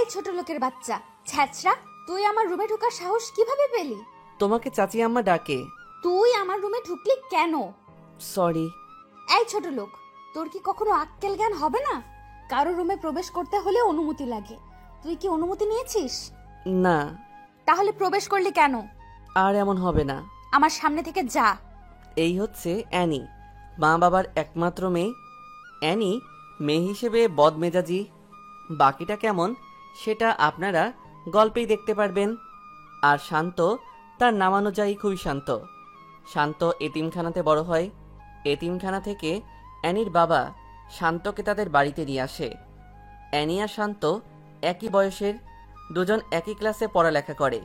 এই ছোট লোকের বাচ্চা ছ্যাচরা, তুই আমার রুমে ঢোকার সাহস কিভাবে পেলি? তোমাকে চাচি আম্মা ডাকে। তুই আমার রুমে ঢুকলি কেন? সরি। এই ছোট লোক, তোর কি কখনো আক্কেল জ্ঞান হবে না? কারো রুমে প্রবেশ করতে হলে অনুমতি লাগে। তুই কি অনুমতি নিয়েছিস? না। তাহলে প্রবেশ করলি কেন? আর এমন হবে না। আমার সামনে থেকে যা। এই হচ্ছে অ্যানি, মা বাবার একমাত্র মেয়ে। অ্যানি মেয়ে হিসেবে বদমেজাজি, বাকিটা কেমন সেটা আপনারা গল্পেই দেখতে পারবেন। আর শান্ত, তার নামানুযায়ী খুবই শান্ত। শান্ত এতিমখানাতে বড় হয়। এতিমখানা থেকে অ্যানির বাবা শান্তকে তাদের বাড়িতে নিয়ে আসে। অ্যানি আর শান্ত একই বয়সের, দুজন একই ক্লাসে পড়ালেখা করে।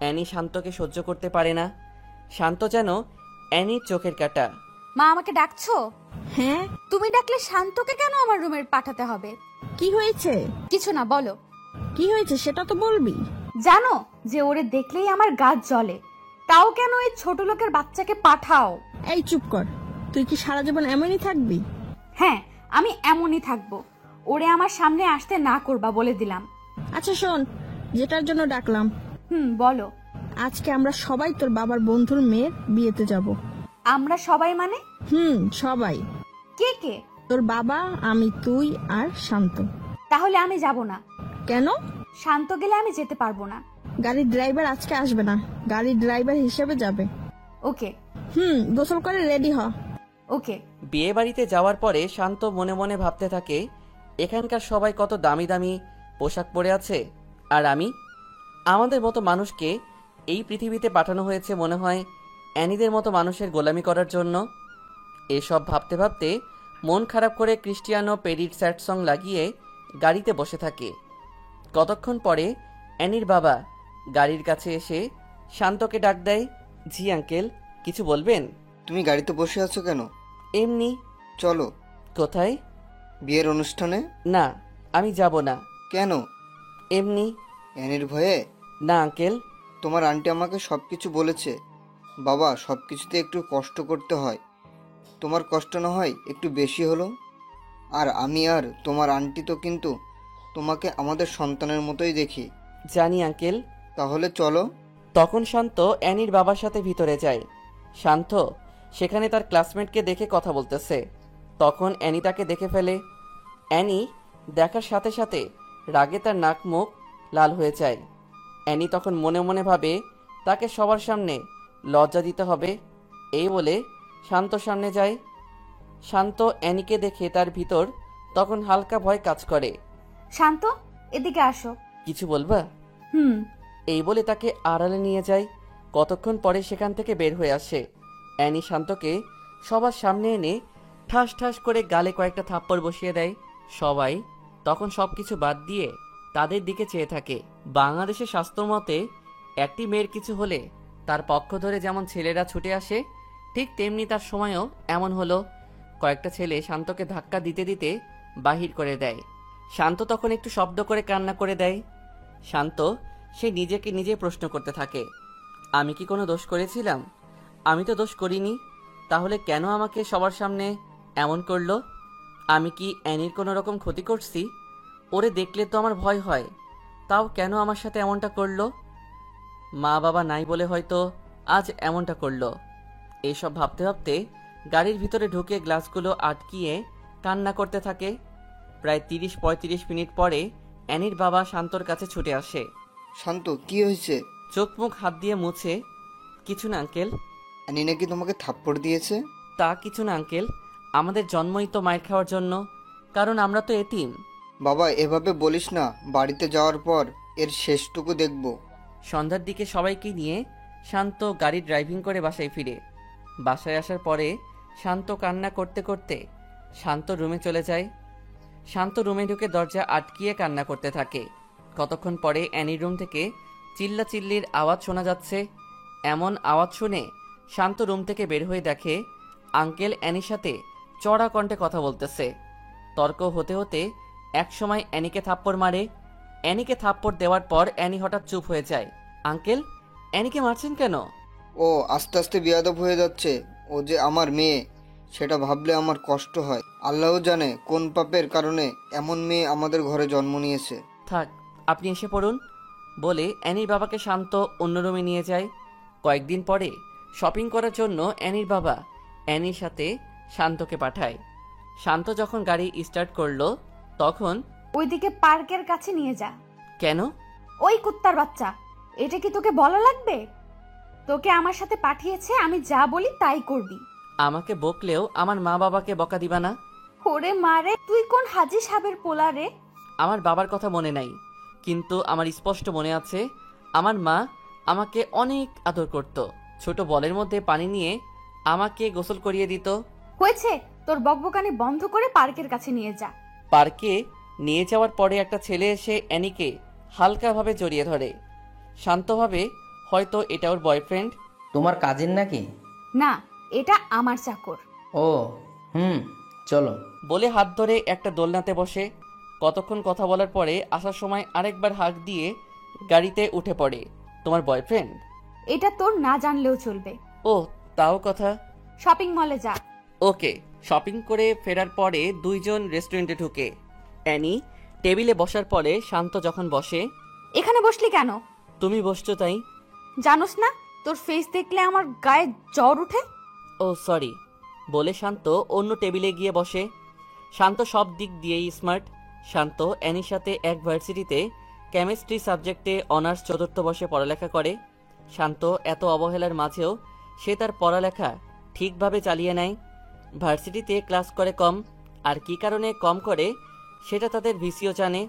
অ্যানি শান্তকে সহ্য করতে পারে না। শান্ত যেন অ্যানির চোখের কাঁটা। মা, আমাকে ডাকছো? হ্যাঁ। তুমি ডাকলে শান্তকে কেন আমার রুমে পাঠাতে হবে? কি হয়েছে? কিছু না, বলো। কি হয়েছে সেটা তো বলবি। জানো যে ওরে দেখলেই আমার গা জ্বলে, তাও কেন এই ছোট লোকের বাচ্চাকে পাঠাও? এই চুপ কর, তুই কি সারা জীবন এমনই থাকবি? হ্যাঁ, আমি এমনই থাকবো। ওরে আমার সামনে আসতে না করবা বলে দিলাম। আচ্ছা শোন, যেটার জন্য ডাকলাম, বলো। আজকে আমরা সবাই তোর বাবার বন্ধুর মেয়ের বিয়েতে যাব। আমরা সবাই মানে? সবাই। কে কে? তোর বাবা, আমি, তুই আর শান্ত। তাহলে আমি যাব না। কেন? শান্ত গেলে আমি যেতে পারবো না। গাড়ির ড্রাইভার আজকে আসবে না, গাড়ির ড্রাইভার হিসেবে যাবে। ওকে। গোসল করে রেডি হ। ওকে। বিয়ে বাড়িতে যাওয়ার পরে শান্ত মনে মনে ভাবতে থাকে, এখানকার সবাই কত দামি দামি পোশাক পরে আছে, আর আমি, আমাদের মতো মানুষকে এই পৃথিবীতে পাঠানো হয়েছে মনে হয় অ্যানিদের মতো মানুষের গোলামি করার জন্য। এসব ভাবতে ভাবতে মন খারাপ করে ক্রিস্টিয়ানো পেরির স্যাড সং লাগিয়ে গাড়িতে বসে থাকে। কতক্ষণ পরে অ্যানির বাবা গাড়ির কাছে এসে শান্তকে ডাক দেয়। জি আঙ্কেল, কিছু বলবেন? তুমি গাড়িতে বসে আছো কেন? এমনি। চলো। কোথায়? বিয়ের অনুষ্ঠানে। না, আমি যাব না। কেন? এমনি। অ্যানির ভয়ে? না আঙ্কেল। তোমার আন্টি আমাকে সব কিছু বলেছে। বাবা, সব কিছুতে একটু কষ্ট করতে হয়। তোমার কষ্ট না হয় একটু বেশি হলো। আর আমি আর তোমার আন্টি তো কিন্তু তোমাকে আমাদের সন্তানের মতোই দেখি। জানি আঙ্কেল। তাহলে চলো। তখন শান্ত অ্যানির বাবার সাথে ভিতরে যায়। শান্ত সেখানে তার ক্লাসমেটকে দেখে কথা বলতেছে। তখন অ্যানি তাকে দেখে ফেলে। অ্যানি দেখার সাথে সাথে রাগে তার নাক মুখ লাল হয়ে যায়। অ্যানি তখন মনে মনে ভাবে তাকে সবার সামনে লজ্জা দিতে হবে। এই বলে শান্ত সামনে যায়। শান্ত অ্যানিকে দেখে তার ভিতর তখন হালকা ভয় কাজ করে। শান্ত, এদিকে আসো। কিছু বলবা? এই বলে তাকে আড়ালে নিয়ে যায়। কতক্ষণ পরে সেখান থেকে বের হয়ে আসে। অ্যানি শান্তকে সবার সামনে এনে ঠাস ঠাস করে গালে কয়েকটা থাপ্পড় বসিয়ে দেয়। সবাই তখন সবকিছু বাদ দিয়ে তাদের দিকে চেয়ে থাকে। বাংলাদেশের শাস্ত্র মতে একটি মেয়ের কিছু হলে তার পক্ষ ধরে যেমন ছেলেরা ছুটে আসে, ঠিক তেমনি তার সময়ও এমন হলো। কয়েকটা ছেলে শান্তকে ধাক্কা দিতে দিতে বাহির করে দেয়। শান্ত তখন একটু শব্দ করে কান্না করে দেয়। শান্ত সে নিজেকে নিজে প্রশ্ন করতে থাকে, আমি কি কোনো দোষ করেছিলাম? আমি তো দোষ করিনি, তাহলে কেন আমাকে সবার সামনে এমন করলো? আমি কি অ্যানির কোনো রকম ক্ষতি করছি? ওরে দেখলে তো আমার ভয় হয়, তাও কেন আমার সাথে এমনটা করলো? মা বাবা নাই বলে হয়তো আজ এমনটা করলো। এইসব ভাবতে ভাবতে গাড়ির ভিতরে ঢুকে গ্লাসগুলো আটকিয়ে কান্না করতে থাকে। প্রায় 30-35 মিনিট পরে অ্যানির বাবা শান্তর কাছে ছুটে আসে। শান্ত, কি হয়েছে? চোখ মুখ হাত দিয়ে মুছে, কিছু না আঙ্কেল। অ্যানি নাকি তোমাকে থাপ্পড় দিয়েছে? তা কিছু না আঙ্কেল, আমাদের জন্মই তো মায়ের খাওয়ার জন্য, কারণ আমরা তো এতিম। বাবা, এভাবে বলিস না, বাড়িতে যাওয়ার পর এর শেষটুকু দেখব। সন্ধ্যার দিকে সবাইকে নিয়ে শান্ত গাড়ি ড্রাইভিং করে বাসায় ফিরে। বাসায় আসার পরে শান্ত কান্না করতে করতে শান্ত রুমে চলে যায়। শান্ত রুমে ঢুকে দরজা আটকিয়ে কান্না করতে থাকে। কতক্ষণ পরে অ্যানির রুম থেকে চিল্লাচিল্লির আওয়াজ শোনা যাচ্ছে। এমন আওয়াজ শুনে শান্ত রুম থেকে বের হয়ে দেখে আঙ্কেল অ্যানির সাথে চড়া কণ্ঠে কথা বলতেছে। তর্ক হতে হতে একসময় অ্যানিকে থাপ্পড় মারে। অ্যানিকে থাপ্পড় দেওয়ার পর অ্যানি হঠাৎ চুপ হয়ে যায়। আঙ্কেল, অ্যানিকে মারছেন কেন? ও আস্তে আস্তে বেয়াদব হয়ে যাচ্ছে। ও যে আমার মেয়ে, সেটা ভাবলে আমার কষ্ট হয়। আল্লাহ জানে কোন পাপের কারণে এমন মেয়ে আমাদের ঘরে জন্ম নিয়েছে। থাক, আপনি এসে পড়ুন বলে অ্যানির বাবাকে শান্ত অন্য রুমে নিয়ে যায়। কয়েকদিন পরে শপিং করার জন্য অ্যানির বাবা অ্যানির সাথে শান্তকে পাঠায়। শান্ত যখন গাড়ি স্টার্ট করলো তখন ওইদিকে পার্কের কাছে নিয়ে যা। কেন? ওই কুত্তার বাচ্চা, এটা কি তোকে বলা লাগবে? তোকে আমার সাথে পাঠিয়েছে, আমি যা বলি তাই করবি। আমাকে বকলেও আমার মা বাবাকে বকা দিবা না? ওরে মারে, তুই কোন হাজি সাহেবের পোলা রে? আমার বাবার কথা মনে নাই, কিন্তু আমার স্পষ্ট মনে আছে আমার মা আমাকে অনেক আদর করত। ছোট বলের মধ্যে পানি নিয়ে আমাকে গোসল করিয়ে দিত। হয়েছে, তোর বকবকানি বন্ধ করে পার্কের কাছে নিয়ে যা। পার্কে নিয়ে যাওয়ার পরে একটা ছেলে এসে অ্যানিকে হালকাভাবে জড়িয়ে ধরে। শান্তভাবে হয়তো এটা ওর বয়ফ্রেন্ড। তোমার কাজিন নাকি? না, এটা আমার চাকর। ও চলো। বলে হাত ধরে একটা দোলনাতে বসে। কতক্ষণ কথা বলার পরে আসার সময় আরেকবার হাঁক দিয়ে গাড়িতে উঠে পড়ে। তোমার বয়ফ্রেন্ড? এটা তোর না জানলেও চলবে। ও, তাও কথা। শপিং মলে যা। ওকে। শপিং করে ফেরার পরে দুইজন রেস্টুরেন্টে ঢুকে। অ্যানি টেবিলে বসার পরে শান্ত যখন বসে। এখানে বসলি কেন? তুমি বসছো তাই। জানোস না তোর ফেস দেখলে আমার গায়ে জ্বর উঠে? ও সরি বলে শান্ত অন্য টেবিলে গিয়ে বসে। শান্ত সব দিক দিয়েই স্মার্ট। শান্ত অ্যানির সাথে এক ভার্সিটিতে কেমিস্ট্রি সাবজেক্টে অনার্স ৪র্থ বর্ষে পড়ালেখা করে। শান্ত এত অবহেলার মাঝেও সে তার পড়ালেখা ঠিকভাবে চালিয়ে নেয়। ভার্সিটিতে ক্লাস করে কম, আর কি কারণে কম করে সেটা তাদের ভিসিও জানে।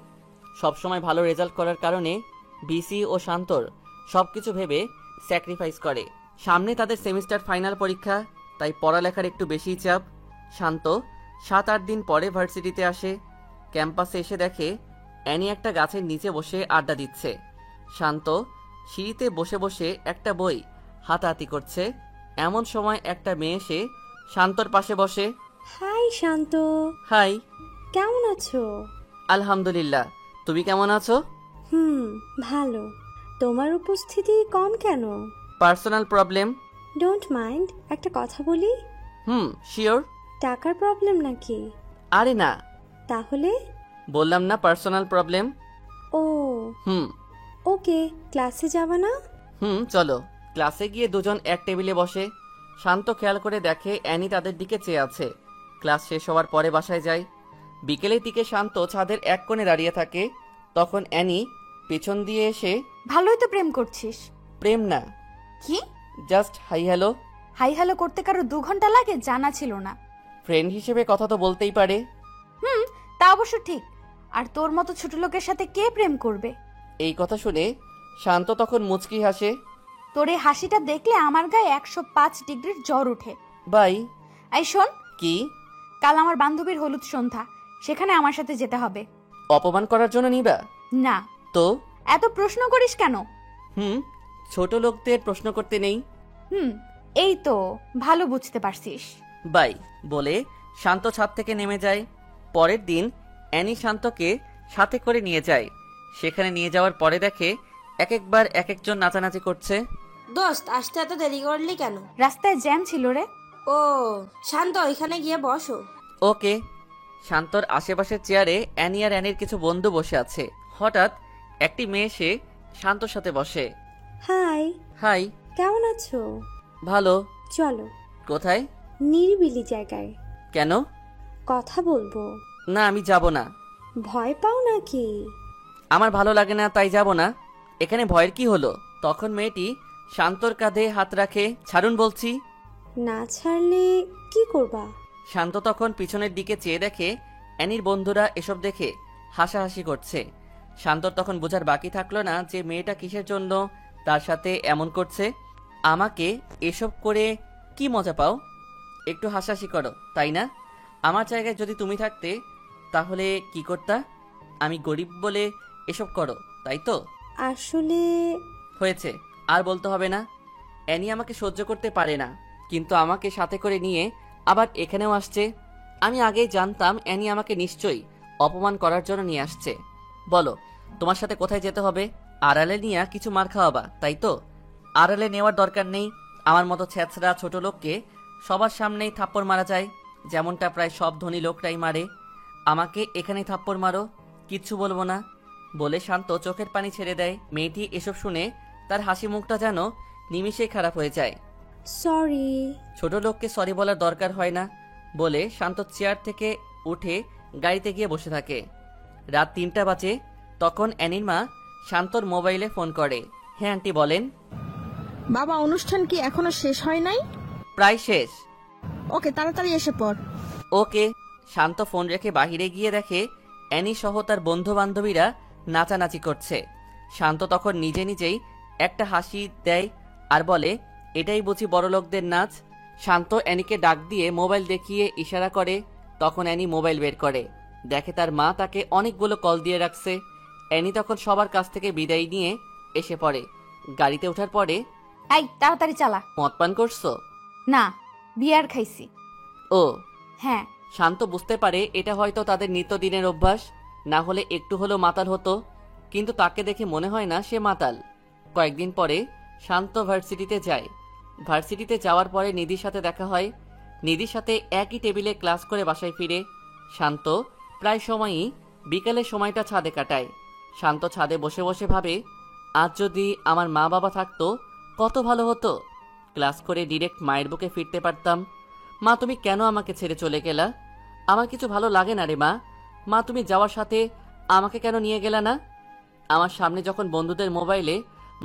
সবসময় ভালো রেজাল্ট করার কারণে ভিসি ও শান্তর সবকিছু ভেবে স্যাক্রিফাইস করে। সামনে তাদের সেমিস্টার ফাইনাল পরীক্ষা, তাই পড়ালেখার একটু বেশিই চাপ। শান্ত ৭-৮ দিন পরে ভার্সিটিতে আসে। ক্যাম্পাসে এসে দেখে অ্যানি একটা গাছের নিচে বসে আড্ডা দিচ্ছে। শান্ত সিঁড়িতে বসে বসে একটা বই হাতাহাতি করছে। এমন সময় একটা মেয়ে এসে শান্তর পাশে বসে। হাই শান্ত, হাই। কেমন আছো? আলহামদুলিল্লাহ, তুমি কেমন আছো? ভালো। তোমার উপস্থিতি কম কেন? Personal problem. ডোন্ট মাইন্ড, একটা কথা বলি? শিওর। টাকার প্রবলেম নাকি? আরে না। তাহলে? বললাম না পার্সোনাল প্রবলেম। ও ওকে, ক্লাসে যাবা না? চলো। ক্লাসে গিয়ে দুজন এক টেবিলে বসে। শান্ত খেয়াল করে দেখে অ্যানি তাদের দিকে চেয়ে আছে। ক্লাস শেষ হওয়ার পরে বাসায় যায়। বিকেলের দিকে শান্ত ছাদের এক কোণে দাঁড়িয়ে থাকে। তখন অ্যানি পেছন দিয়ে এসে। ভালোই তো প্রেম করছিস। প্রেম না। কি? Just hi hello. Hi hello করতে কারো 2 ঘন্টা লাগে? জানা ছিল না। ফ্রেন্ড হিসেবে কথা তো বলতেই পারে। তা অবশ্য ঠিক। আর তোর মতো ছোট লোকের সাথে কে প্রেম করবে? এই কথা শুনে শান্ত তখন মুচকি হাসে। তোর এই হাসিটা দেখলে আমার গায়ে 105 ডিগ্রির জ্বর ওঠে। বাই। এই শোন, কি? কাল আমার বান্ধবীর হলুদ সন্ধ্যা, সেখানে আমার সাথে যেতে হবে। অপমান করার জন্য নিবা? না। তো এত প্রশ্ন করিস কেন? ছোট লোকদের প্রশ্ন করতে নেই। এই তো ভালো বুঝতে পারছিস। বাই বলে শান্ত ছাদ থেকে নেমে যায়। পরের দিন অ্যানি শান্তকে সাথে করে নিয়ে যায়। সেখানে নিয়ে যাওয়ার পরে দেখে এক একবার এক একজন নাচানাচি করছে। দোস্ত, আসতে এত দেরি করলি কেন? রাস্তায় জ্যাম ছিল রে। ও শান্ত, ওইখানে গিয়ে বসো। ওকে। শান্তর আশেপাশের চেয়ারে অ্যানি আর অ্যানির কিছু বন্ধু বসে আছে। হঠাৎ একটি মেয়ে এসে শান্তর সাথে বসে। হাই। হাই। কেমন আছো? ভালো। চলো। কোথায়? নিরিবিলি জায়গায়। কেন? কথা বলবো। না, আমি যাব না। ভয় পাও নাকি? আমার ভালো লাগে না, তাই যাব না। এখানে ভয়ের কি হলো? তখন মেয়েটি শান্তর কাঁধে হাত রাখে। ছাড়ুন বলছি। না ছাড়লে কি করবা? শান্ত তখন পিছনের দিকে চেয়ে দেখে অ্যানির বন্ধুরা এসব দেখে হাসাহাসি করছে। শান্তর তখন বোঝার বাকি থাকলো না যে মেয়েটা কিসের জন্য তার সাথে এমন করছে। আমাকে এসব করে কি মজা পাও? একটু হাসাহাসি করো, তাই না? আমার জায়গায় যদি তুমি থাকতে তাহলে কি করতা? আমি গরিব বলে এসব করো, তাই তো? আসলে হয়েছে, আর বলতে হবে না। অ্যানি আমাকে সহ্য করতে পারে না, কিন্তু আমাকে সাথে করে নিয়ে আবার এখানেও আসছে। আমি আগেই জানতাম অ্যানি আমাকে নিশ্চয়ই অপমান করার জন্য নিয়ে আসছে। বলো, তোমার সাথে কোথায় যেতে হবে? আড়ালে নিয়ে কিছু মার খাওয়াবা, তাই তো? আড়ালে নেওয়ার দরকার নেই। আমার মতো ছেঁচড়া ছোট লোককে সবার সামনেই থাপ্পড় মারা যায়, যেমনটা প্রায় সব ধনী লোকরাই মারে। আমাকে এখানেই থাপ্পড় মারো, কিচ্ছু বলবো না। বলে শান্ত চোখের পানি ছেড়ে দেয়। মেয়েটি এসব শুনে তার হাসি মুখটা যেন নিমিষেই খারাপ হয়ে যায়। সরি। ছোট লোককে সরি বলার দরকার হয় না বলে শান্ত চেয়ার থেকে উঠে গাড়িতে গিয়ে বসে থাকে। রাত 3টা বাজে। তখন অ্যানির মা শান্তর মোবাইলে ফোন করে। হ্যাঁ আন্টি বলেন। বাবা, অনুষ্ঠান কি এখনো শেষ হয় নাই? প্রায় শেষ। ওকে, তাড়াতাড়ি এসে পড়। ওকে। শান্ত ফোন রেখে বাহিরে গিয়ে দেখে অ্যানি সহ তার বন্ধু বান্ধবীরা নাচানাচি করছে। শান্ত তখন নিজে নিজেই একটা হাসি দেয় আর বলে, এটাই বুঝি বড়লোকদের নাচ। শান্ত অ্যানিকে ডাক দিয়ে মোবাইল দেখিয়ে ইশারা করে। তখন অ্যানি মোবাইল বের করে, দেখে তার মা তাকে অনেকগুলো কল দিয়ে রাখছে। অ্যানি তখন সবার কাছ থেকে বিদায় নিয়ে এসে পড়ে। গাড়িতে ওঠার পরে, এই তাড়াতাড়ি চালা। মদ পান করছো? না, বিয়ার খাইছি। ও। হ্যাঁ। শান্ত বুঝতে পারে এটা হয়তো তাদের নিত্যদিনের অভ্যাস, না হলে একটু হলেও মাতাল হতো, কিন্তু তাকে দেখে মনে হয় না সে মাতাল। কয়েকদিন পরে শান্ত ভার্সিটিতে যায়। ভার্সিটিতে যাওয়ার পরে নিধির সাথে দেখা হয়। নিধির সাথে একই টেবিলে ক্লাস করে বাসায় ফিরে। শান্ত প্রায় সময়ই বিকালের সময়টা ছাদে কাটায়। শান্ত ছাদে বসে বসে ভাবে, আজ যদি আমার মা বাবা থাকতো কত ভালো হতো। ক্লাস করে ডিরেক্ট মায়ের বুকে ফিরতে পারতাম। মা, তুমি কেন আমাকে ছেড়ে চলে গেলা? আমার কিছু ভালো লাগে না রে মা। মা, তুমি যাওয়ার সাথে আমাকে কেন নিয়ে গেলা না? আমার সামনে যখন বন্ধুদের মোবাইলে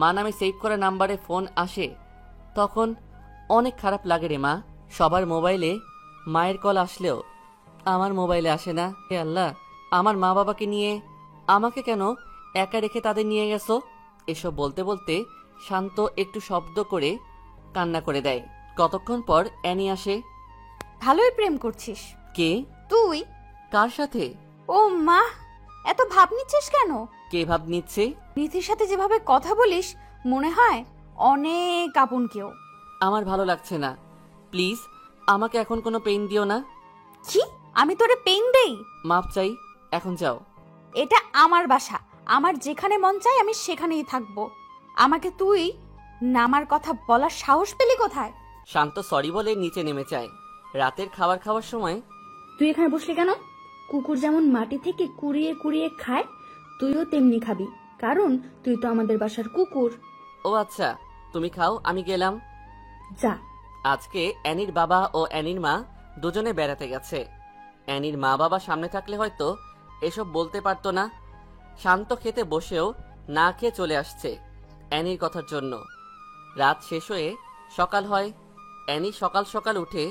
মা নামে সেভ করা নাম্বারে ফোন আসে তখন অনেক খারাপ লাগে রে মা। সবার মোবাইলে মায়ের কল আসলেও আমার মোবাইলে আসে না। হে আল্লাহ, আমার মা বাবাকে নিয়ে আমাকে কেন একা রেখে তাদের নিয়ে গেছো? এসব বলতে বলতে শান্ত একটু শব্দ করে কান্না করে দেয়। কতক্ষণ পর অ্যানি আসে। ভালোই প্রেম করছিস। কে? তুই? কার সাথে? ও মা, এত ভাব নিচ্ছিস কেন? কে ভাব নিচ্ছে? নিধির সাথে যেভাবে কথা বলিস মনে হয় অনেক আপন কেউ। আমার ভালো লাগছে না, প্লিজ আমাকে এখন কোনো পেইন দিও না। কি? আমি তোরে পেইন দেই? মাপ চাই, এখন যাও। এটা আমার বাসা, আমার যেখানে মন চাই আমি সেখানেই থাকবো। আমাকে তুই নামার কথা বলার সাহস পেলি কোথায়? শান্ত সরি বলে নিচে নেমে যায়। রাতের খাবার খাওয়ার সময়, তুই এখানে বসলি কেন? কুকুর যেমন মাটি থেকে কুড়িয়ে কুড়িয়ে খায়, তুইও তেমনি খাবি, কারণ তুই তো আমাদের বাসার কুকুর। ও আচ্ছা, তুমি খাও, আমি গেলাম। যা। আজকে অ্যানির বাবা ও অ্যানির মা দুজনে বেড়াতে গেছে। অ্যানির মা বাবা সামনে থাকলে হয়তো এসব বলতে পারতো না। শান্ত খেতে বসেও না খেয়ে চলে আসছে অ্যানির কথার জন্য। রাত শেষ হয়ে সকাল হয়। অ্যানি সকাল সকাল উঠে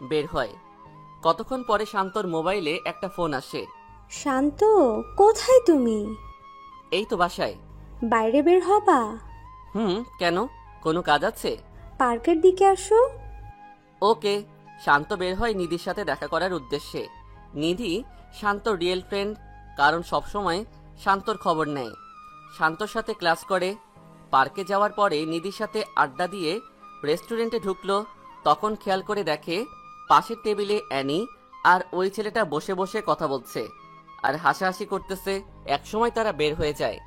বের হয়। কতক্ষণ পরে শান্তর মোবাইলে একটা ফোন আসে। শান্ত, কোথায় তুমি? এই তো বাসায়। বাইরে বের হবা? কেন, কোনো কাজ আছে? পার্কের দিকে আসো। ওকে। শান্ত বের হয় নিধির সাথে দেখা করার উদ্দেশ্যে। নিধি শান্তর রিয়েল ফ্রেন্ড, কারণ সবসময় শান্তর খবর নেয়। শান্তর সাথে ক্লাস করে। পার্কে যাওয়ার পরে নিধির সাথে আড্ডা দিয়ে রেস্টুরেন্টে ঢুকলো। তখন খেয়াল করে দেখে পাশের টেবিলে অ্যানি আর ওই ছেলেটা বসে বসে কথা বলছে আর হাসাহাসি করতেছে। একসময় তারা বের হয়ে যায়।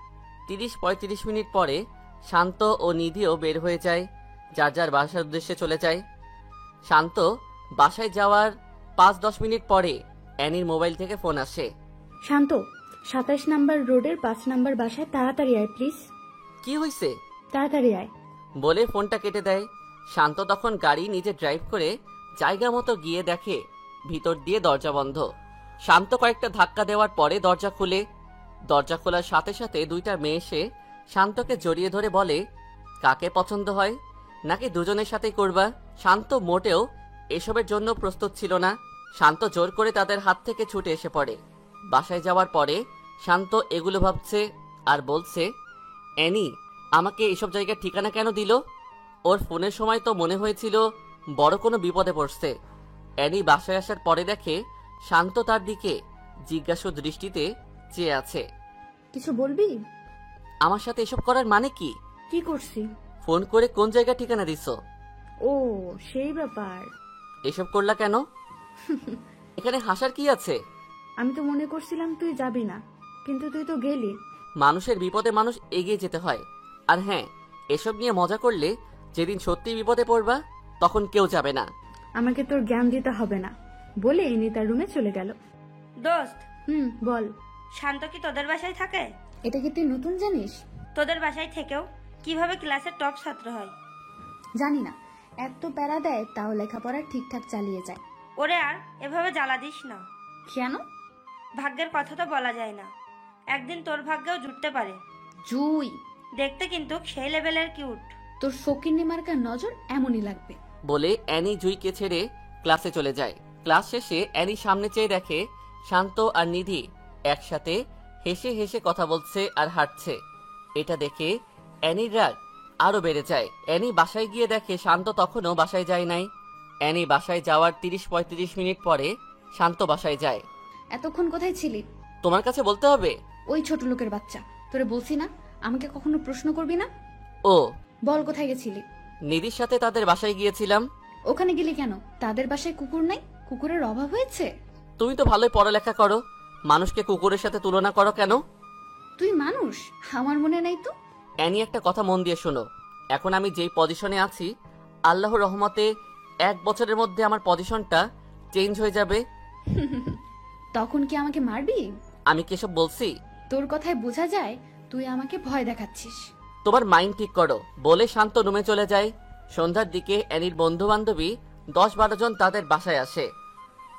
30-35 মিনিট পরে শান্ত ও নিধিও বের হয়ে যায়, যার যার বাসার উদ্দেশ্যে চলে যায়। শান্ত বাসায় যাওয়ার 5-10 মিনিট পরে অ্যানির মোবাইল থেকে ফোন আসে। শান্ত, 27 নাম্বার রোডের 5 নাম্বার বাসায় তাড়াতাড়ি আয় প্লিজ। কি হয়েছে? তাড়াতাড়ি আয়। বলে ফোনটা কেটে দেয়। শান্ত তখন গাড়ি নিজে ড্রাইভ করে জায়গা মতো গিয়ে দেখে ভিতর দিয়ে দরজা বন্ধ। শান্ত কয়েকটা ধাক্কা দেওয়ার পরে দরজা খুলে। দরজা খোলার সাথে সাথে দুইটা মেয়ে এসে শান্তকে জড়িয়ে ধরে বলে, কাকে পছন্দ হয়, নাকি দুজনের সাথেই করবা? শান্ত মোটেও এসবের জন্য প্রস্তুত ছিল না। শান্ত জোর করে তাদের হাত থেকে ছুটে এসে পড়ে। বাসায় যাওয়ার পরে শান্ত এগুলো ভাবছে আর বলছে, অ্যানি আমাকে এসব জায়গার ঠিকানা কেন দিল? ওর ফোনের সময় তো মনে হয়েছিল বড় কোনো বিপদে পড়ছে। অ্যানি বাসায় আসার পরে দেখে শান্ত তার দিকে জিজ্ঞাসু দৃষ্টিতে চেয়ে আছে। কিছু বলবি? আমার সাথে এসব করার মানে কি? কি করছি? ফোন করে কোন জায়গার ঠিকানা দিছো? ও, সেই ব্যাপার। এসব করলা কেন? এখানে হাসার কি আছে? আমি তো মনে করছিলাম তুই যাবি না, কিন্তু তুই তো গেলি। মানুষের বিপদে মানুষ এগিয়ে যেতে হয়। আর হ্যাঁ, এসব নিয়ে মজা করলে যেদিন সত্যি বিপদে পড়বা তখন কেউ যাবে না। আমাকে তোর জ্ঞান দিতে হবে না, বলে এনে তার রুমে চলে গেল। দোস্ত, বল। শান্ত কি তোদের বাসায় থাকে? এটা কি তুই নতুন জানিস? তোদের বাসায় থেকেও কিভাবে ক্লাসের টপ ছাত্র হয়? জানি না, এত প্যারা দেয় তাও লেখাপড়া ঠিকঠাক চালিয়ে যায়। ওরে আর এভাবে জ্বালা দিস না। কেন? ভাগ্যের কথা তো বলা যায় না, একদিন তোর ভাগ্যেও জুটতে পারে। জুই, দেখতে কিন্তু সেই লেভেলের কিউট। তোর ফকিন্নি মার্কার নজর এমনই লাগবে। বলে অ্যানি জুইকে ছেড়ে ক্লাসে চলে যায়। ক্লাস শেষে অ্যানি সামনে চেয়ে দেখে শান্ত আর নিধি একসাথে হেসে হেসে কথা বলছে আর হাঁটছে। এটা দেখে অ্যানির রাগ আরো বেড়ে যায়। অ্যানি বাসায় গিয়ে দেখে শান্ত তখনও বাসায় যায় নাই। অ্যানি বাসায় যাওয়ার 30-35 মিনিট পরে শান্ত বাসায় যায়। এতক্ষণ কোথায় ছিলি? তোমার কাছে বলতে হবে? ওই ছোট লোকের বাচ্চা, তোরে বলছি না আমাকে কখনো প্রশ্ন করবি না। ও, বল কোথায় গেছিলি? নিধির সাথে তাদের বাসায় গিয়েছিলাম। ওখানে গেলি কেন? তাদের বাসায় কুকুর নাই? কুকুরের অভাব হয়েছে? তুমি তো ভালোই পড়ালেখা করো, মানুষকে কুকুরের সাথে তুলনা করো কেন? তুই মানুষ, আমার মনে নাই তো। অ্যানি, একটা কথা মন দিয়ে শোনো। এখন আমি যেই পজিশনে আছি, আল্লাহর রহমতে 1 বছরের মধ্যে আমার পজিশনটা চেঞ্জ হয়ে যাবে। তখন কি আমাকে মারবি? আমি কি এসব বলছি? তোর কথায় বোঝা যায় তুই আমাকে ভয় দেখাচ্ছিস। তোমার মাইন্ড ঠিক করো, বলে শান্ত রুমে চলে যায়। সন্ধ্যার দিকে অ্যানির বন্ধু বান্ধবী 10-12 জন তাদের বাসায় আসে।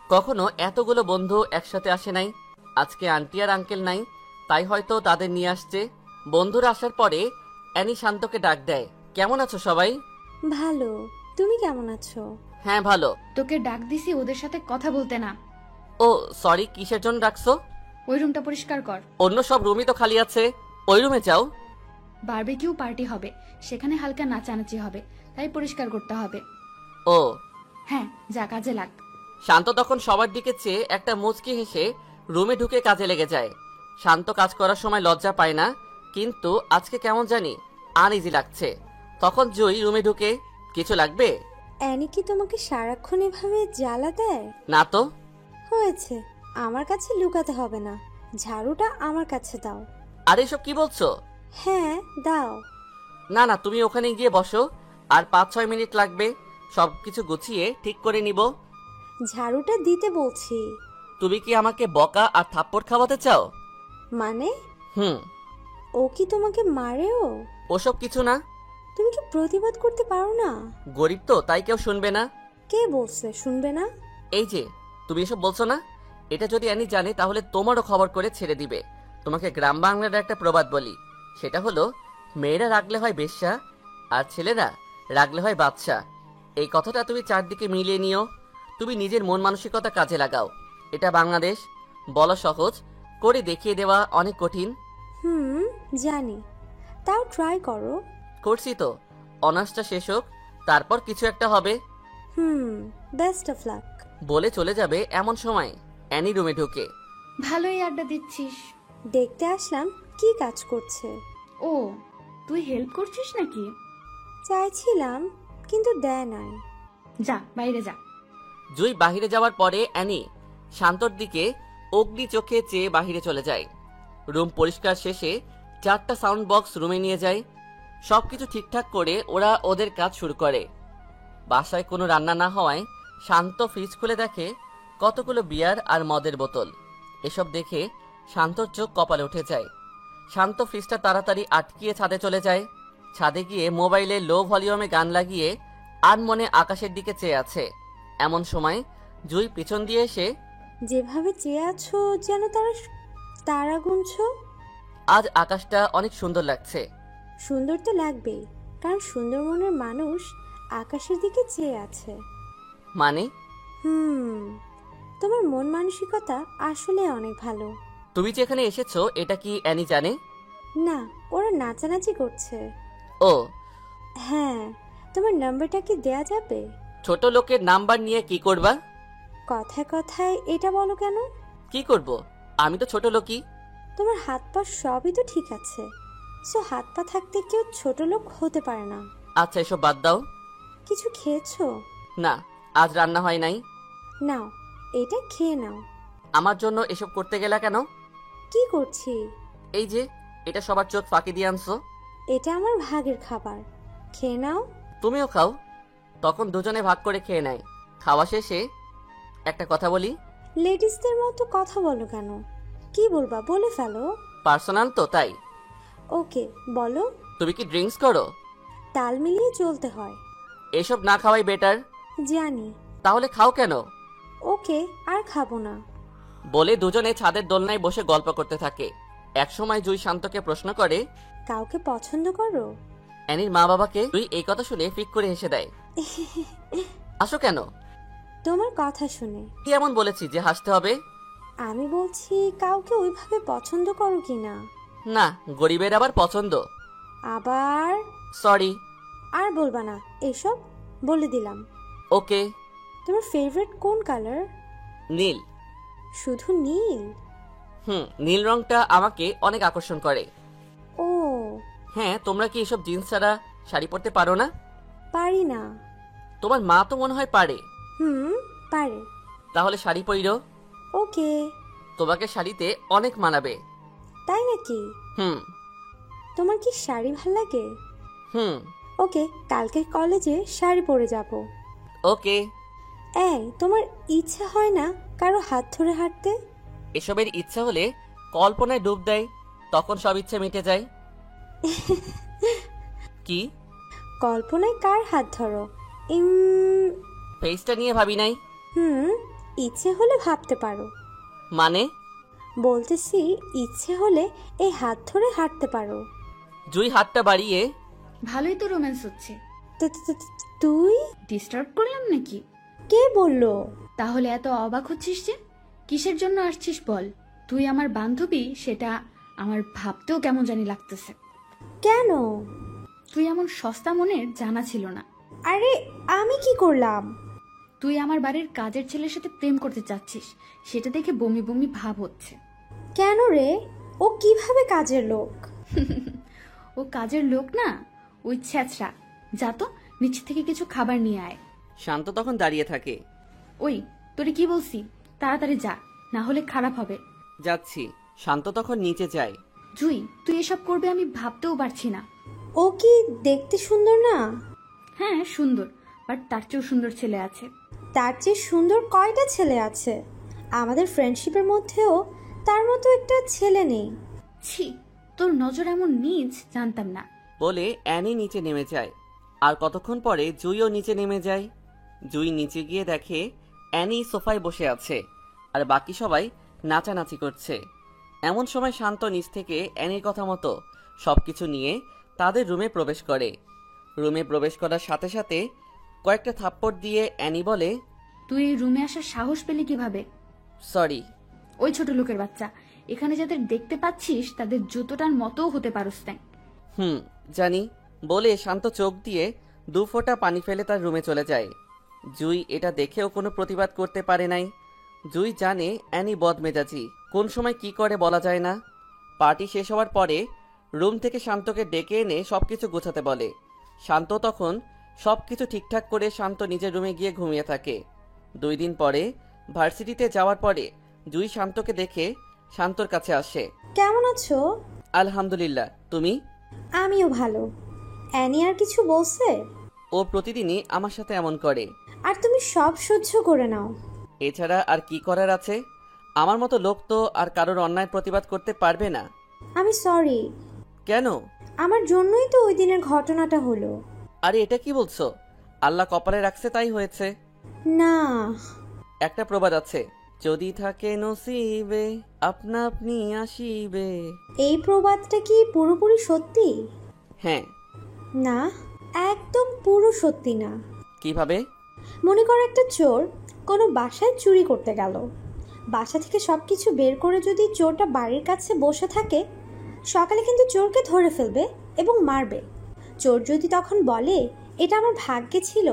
কখনো এতগুলো বন্ধু একসাথে আসে নাই। আজকে আন্টি আর আঙ্কেল নাই, তাই হয়তো তাদের নিয়ে আসছে। বন্ধুরা আসার পরে অ্যানি শান্তকে ডাক দেয়, কেমন আছো সবাই? ভালো, তুমি কেমন আছো? হ্যাঁ ভালো। তোকে ডাক দিছি ওদের সাথে কথা বলতে না। ও সরি, কিসের জন্য ডাকছো? ওই রুমটা পরিষ্কার কর। অন্য সব রুমই তো খালি আছে, ওই রুমে যাও। বারবিকিউ পার্টি হবে, সেখানে হালকা নাচানাচি হবে, তাই পরিষ্কার করতে হবে। ও হ্যাঁ, যা কাজে লাগ। শান্ত তখন সবার দিকে চেয়ে একটা মুচকি হেসে রুমে ঢুকে কাজে লেগে যায়। শান্ত কাজ করার সময় লজ্জা পায় না, কিন্তু আজকে কেমন জানি আনইজি লাগছে। তখন জুই রুমে ঢুকে, কিছু লাগবে? অ্যানি কি তোমাকে সারাক্ষণ এভাবে জ্বালা দেয়? না তো। হয়েছে, আমার কাছে লুকাতে হবে না, ঝাড়ুটা আমার কাছে দাও। আর এসব কি বলছো? হ্যাঁ দাও। না না, তুমি ওখানে গিয়ে বসো, আর 5-6 মিনিট লাগবে, সবকিছু গুছিয়ে ঠিক করে নিব। ঝাড়ুটা দিতে বলছি। তুমি কি আমাকে বকা আর থাপ্পড় খাওয়াতে চাও? মানে? হুম। ও কি তোমাকে মারেও? ওসব কিছু না, তুমি কি প্রতিবাদ করতে পারো না? গরিব তো, তাই কেউ শুনবে না। কে বলছে শুনবে না? এই যে তুমি এসব বলছো না, এটা যদি অ্যানি জানে তাহলে তোমারও খবর করে ছেড়ে দিবে। তোমাকে গ্রাম বাংলার একটা প্রবাদ বলি, সেটা হলো, মেয়েরা রাগলে হয় বেশ্যা আর ছেলেরা রাগলে হয় বাদশা। এই কথাটা তুমি চারদিকে মিলিয়ে নিও। তুমি নিজের মন মানসিকতা কাজে লাগাও। এটা বাংলাদেশ, বলা সহজ, করে দেখিয়ে দেওয়া অনেক কঠিন। জানি, তাও ট্রাই করো। করছি তো, অনার্সটা শেষ হোক, তারপর কিছু একটা হবে। Best of luck. বলে চলে যাবে এমন সময় অ্যানি রুমে ঢুকে। ভালোই আড্ডা দিচ্ছিস। দেখতে আসলাম কি কাজ করছে। ও, তুই হেল্প করছিস নাকি? চাইছিলাম কিন্তু দেয় নাই। যা বাইরে যা। জুই বাহিরে যাওয়ার পরে অ্যানি শান্তর দিকে অগ্নি চোখে চেয়ে বাহিরে চলে যায়। রুম পরিষ্কার শেষে 4টা সাউন্ড বক্স রুমে নিয়ে যায়। সবকিছু ঠিকঠাক করে ওরা ওদের কাজ শুরু করে। বাসায় কোনো রান্না না হওয়ায় শান্ত ফ্রিজ খুলে দেখে কতগুলো বিয়ার আর মদের বোতল। এসব দেখে শান্তর চোখ কপালে উঠে যায়। শান্ত ফ্রিজটা তাড়াতাড়ি আটকিয়ে ছাদে চলে যায়। ছাদে গিয়ে মোবাইলে লো ভলিউমে গান লাগিয়ে আনমনে আকাশের দিকে চেয়ে আছে। এমন সময় জুই পিছন দিয়ে এসে, যেভাবে চেয়ে আছো যেন তারা গুনছো। আজ আকাশটা অনেক সুন্দর লাগছে। সুন্দর তো লাগবেই, কারণ সুন্দর মনের মানুষ আকাশের দিকে চেয়ে আছে। মানে? তোমার মন মানসিকতা আসলে অনেক ভালো। তুমি যে এখানে এসেছো এটা কি অ্যানি জানে? না, ওরা নাচানাচি করছে। ও হ্যাঁ, তোমার নাম্বারটা কি দেয়া যাবে? ছোট লোকের নাম্বার নিয়ে কি করবা? কথায় কথায় এটা বলো কেন? কি করব, আমি তো ছোট লোকই। তোমার হাত পা সবই তো ঠিক আছে, সো হাত পা থাকতে কেউ ছোট লোক হতে পারে না। আচ্ছা এসব বাদ দাও। কিছু খেয়েছো? না, আজ রান্না হয় নাই। নাও, এটা খেয়ে নাও। আমার জন্য এসব করতে গেলা কেন? কি করছি? এই যে এটা সবার চোখ ফাঁকি দিয়ে আনছো। এটা আমার ভাগের খাবার, খেয়ে নাও। তুমিও খাও। তখন দুজনে ভাগ করে খেয়ে নেয়। খাওয়া শেষে একটা কথা বলি। লেডিসদের মতো কথা বলো কেন? কি বলবা বলে ফেলো। পার্সোনাল তো তাই। ওকে বলো। তুমি কি ড্রিঙ্কস করো? তাল মিলিয়ে চলতে হয়। এসব না খাওয়াই বেটার। জানি। তাহলে খাও কেন? ওকে আর খাবো না। বলে দুজনে ছাদের দোলনায় বসে গল্প করতে থাকে। একসময় জুই শান্তকে প্রশ্ন করে, কাউকে পছন্দ করো? অ্যানির মা বাবাকে জুই এই কথা শুনে ফিক করে হেসে দেয়। আসো কেন? তোমার কথা শুনে। কি এমন বলেছি যে হাসতে হবে? আমি বলছি কাউকে ওইভাবে পছন্দ করো কিনা। না, গরিবের আবার পছন্দ। আবার সরি। আর বলবা না এসব, বলে দিলাম। ওকে। তোমার ফেভারিট কোন কালার? নীল। শুধু নীল? নীল রংটা আমাকে অনেক আকর্ষণ করে। ও হ্যাঁ, তোমরা কি এসব জিন্স ছাড়া শাড়ি পরতে পারো না? পারি না। তোমার মা তো মনে হয় পারে। পারে। তাহলে শাড়ি পরিরো। ওকে। তোমাকে শাড়িতে অনেক মানাবে। তাই নাকি? হুম। তোমার কি শাড়ি ভাল লাগে? হুম। ওকে, কালকে কলেজে শাড়ি পরে যাব। ওকে। এই, তোমার ইচ্ছা হয় না কারো হাত ধরে হাঁটতে? এসবের ইচ্ছা হলে কল্পনায় ডুব দেয়, তখন সব ইচ্ছা মিটে যায়। কি? কল্পনায় কার হাত ধরো? ফেসটা নিয়ে ভাবি নাই। ইচ্ছে হলে ভাবতে পারো। মানে? বলতেছি ইচ্ছে হলে এই হাত ধরে হাঁটতে পারো। জুই হাতটা বাড়িয়ে, ভালোই তো রোম্যান্স হচ্ছে। তুই? ডিস্টার্ব করলাম নাকি? কে বললো? তাহলে এত অবাক হচ্ছিস যে? কিসের জন্য আসছিস বল? তুই আমার বান্ধবী, সেটা আমার ভাবতেও কেমন জানি লাগতেছে। কেন? তুই এমন সস্তা মনের জানা ছিল না। আরে আমি কি করলাম? তুই আমার বাড়ির কাজের ছেলের সাথে প্রেম করতে চাচ্ছিস, সেটা দেখে বমি বমি ভাব হচ্ছে। কেন রে? ও কিভাবে কাজের লোক? ও কাজের লোক না, ওই ছ্যাঁচড়া। যা তো নিচে থেকে কিছু খাবার নিয়ে আয়। শান্ত তখন দাঁড়িয়ে থাকে। ওই, তোরে কি বলছি, তাড়াতাড়ি যা, না হলে খারাপ হবে। যাচ্ছি। শান্ত তখন নিচে যায়। জুই, তুই এসব করবে আমি ভাবতেও পারছি না। ও কি দেখতে সুন্দর না? হ্যাঁ সুন্দর, বাট তার চেয়েও সুন্দর ছেলে আছে। তার চেয়ে সুন্দর কয়টা ছেলে আছে? আমাদের ফ্রেন্ডশিপের মধ্যেও তার মতো একটা ছেলে নেই। ছি, তোর নজর এমন নীচ, জানতাম না। বলে অ্যানি নিচে নেমে যায়। আর কতক্ষণ পরে জুইও নিচে নেমে যায়। জুই নিচে গিয়ে দেখে অ্যানি সোফায় বসে আছে আর বাকি সবাই নাচানাচি করছে। এমন সময় শান্ত নিচ থেকে অ্যানির কথা মতো সবকিছু নিয়ে তাদের রুমে প্রবেশ করে। রুমে প্রবেশ করার সাথে সাথে কয়েকটা থাপ্পড় দিয়ে অ্যানি বলে, তুই এই রুমে আসার সাহস পেলি কিভাবে? সরি। ওই ছোট লোকের বাচ্চা, এখানে যাদের দেখতে পাচ্ছিস তাদের জুতোটার মতোও হতে পারস না। জানি। বলে শান্ত চোখ দিয়ে 2 ফোঁটা পানি ফেলে তার রুমে চলে যায়। জুই এটা দেখেও কোনো প্রতিবাদ করতে পারে নাই। জুই জানে অ্যানি বদমেজাজি, কোন সময় কি করে বলা যায় না। পার্টি শেষ হওয়ার পরে রুম থেকে শান্তকে ডেকে এনে সবকিছু গোছাতে বলে। শান্ত তখন সবকিছু ঠিকঠাক করে শান্ত নিজের রুমে গিয়ে ঘুমিয়ে থাকে। 2 দিন পরে ভার্সিটিতে যাওয়ার পরে জুই শান্তকে দেখে শান্তর কাছে আসে। কেমন আছো? আলহামদুলিল্লাহ, তুমি? আমিও ভালো। অ্যানি আর কিছু বলছে? ও প্রতিদিনই আমার সাথে এমন করে। আর তুমি সব সহ্য করে নাও? এছাড়া আর কি করার আছে? আমার মতো লোক তো আর কারোর অন্যায় প্রতিবাদ করতে পারবে না। আমি সরি। কেন? আমার জন্যই তো ওই দিনের ঘটনাটা হলো। আরে এটা কি বলছো? আল্লাহ কপালে রাখছে তাই হয়েছে। না, একটা প্রবাদ আছে, যদি থাকে নসিবে আপনা আপনি আসিবে। এই প্রবাদটা কি পুরোপুরি সত্যি? হ্যাঁ। না, একদম পুরো সত্যি না। কিভাবে? মনে করো একটা চোর কোনো বাসায় চুরি করতে গেল। বাসা থেকে সবকিছু বের করে যদি চোরটা বাড়ির কাছে বসে থাকে, সকালে কিন্তু চোরকে ধরে ফেলবে এবং মারবে। চোর যদি তখন বলে এটা আমার ভাগ্যে ছিল,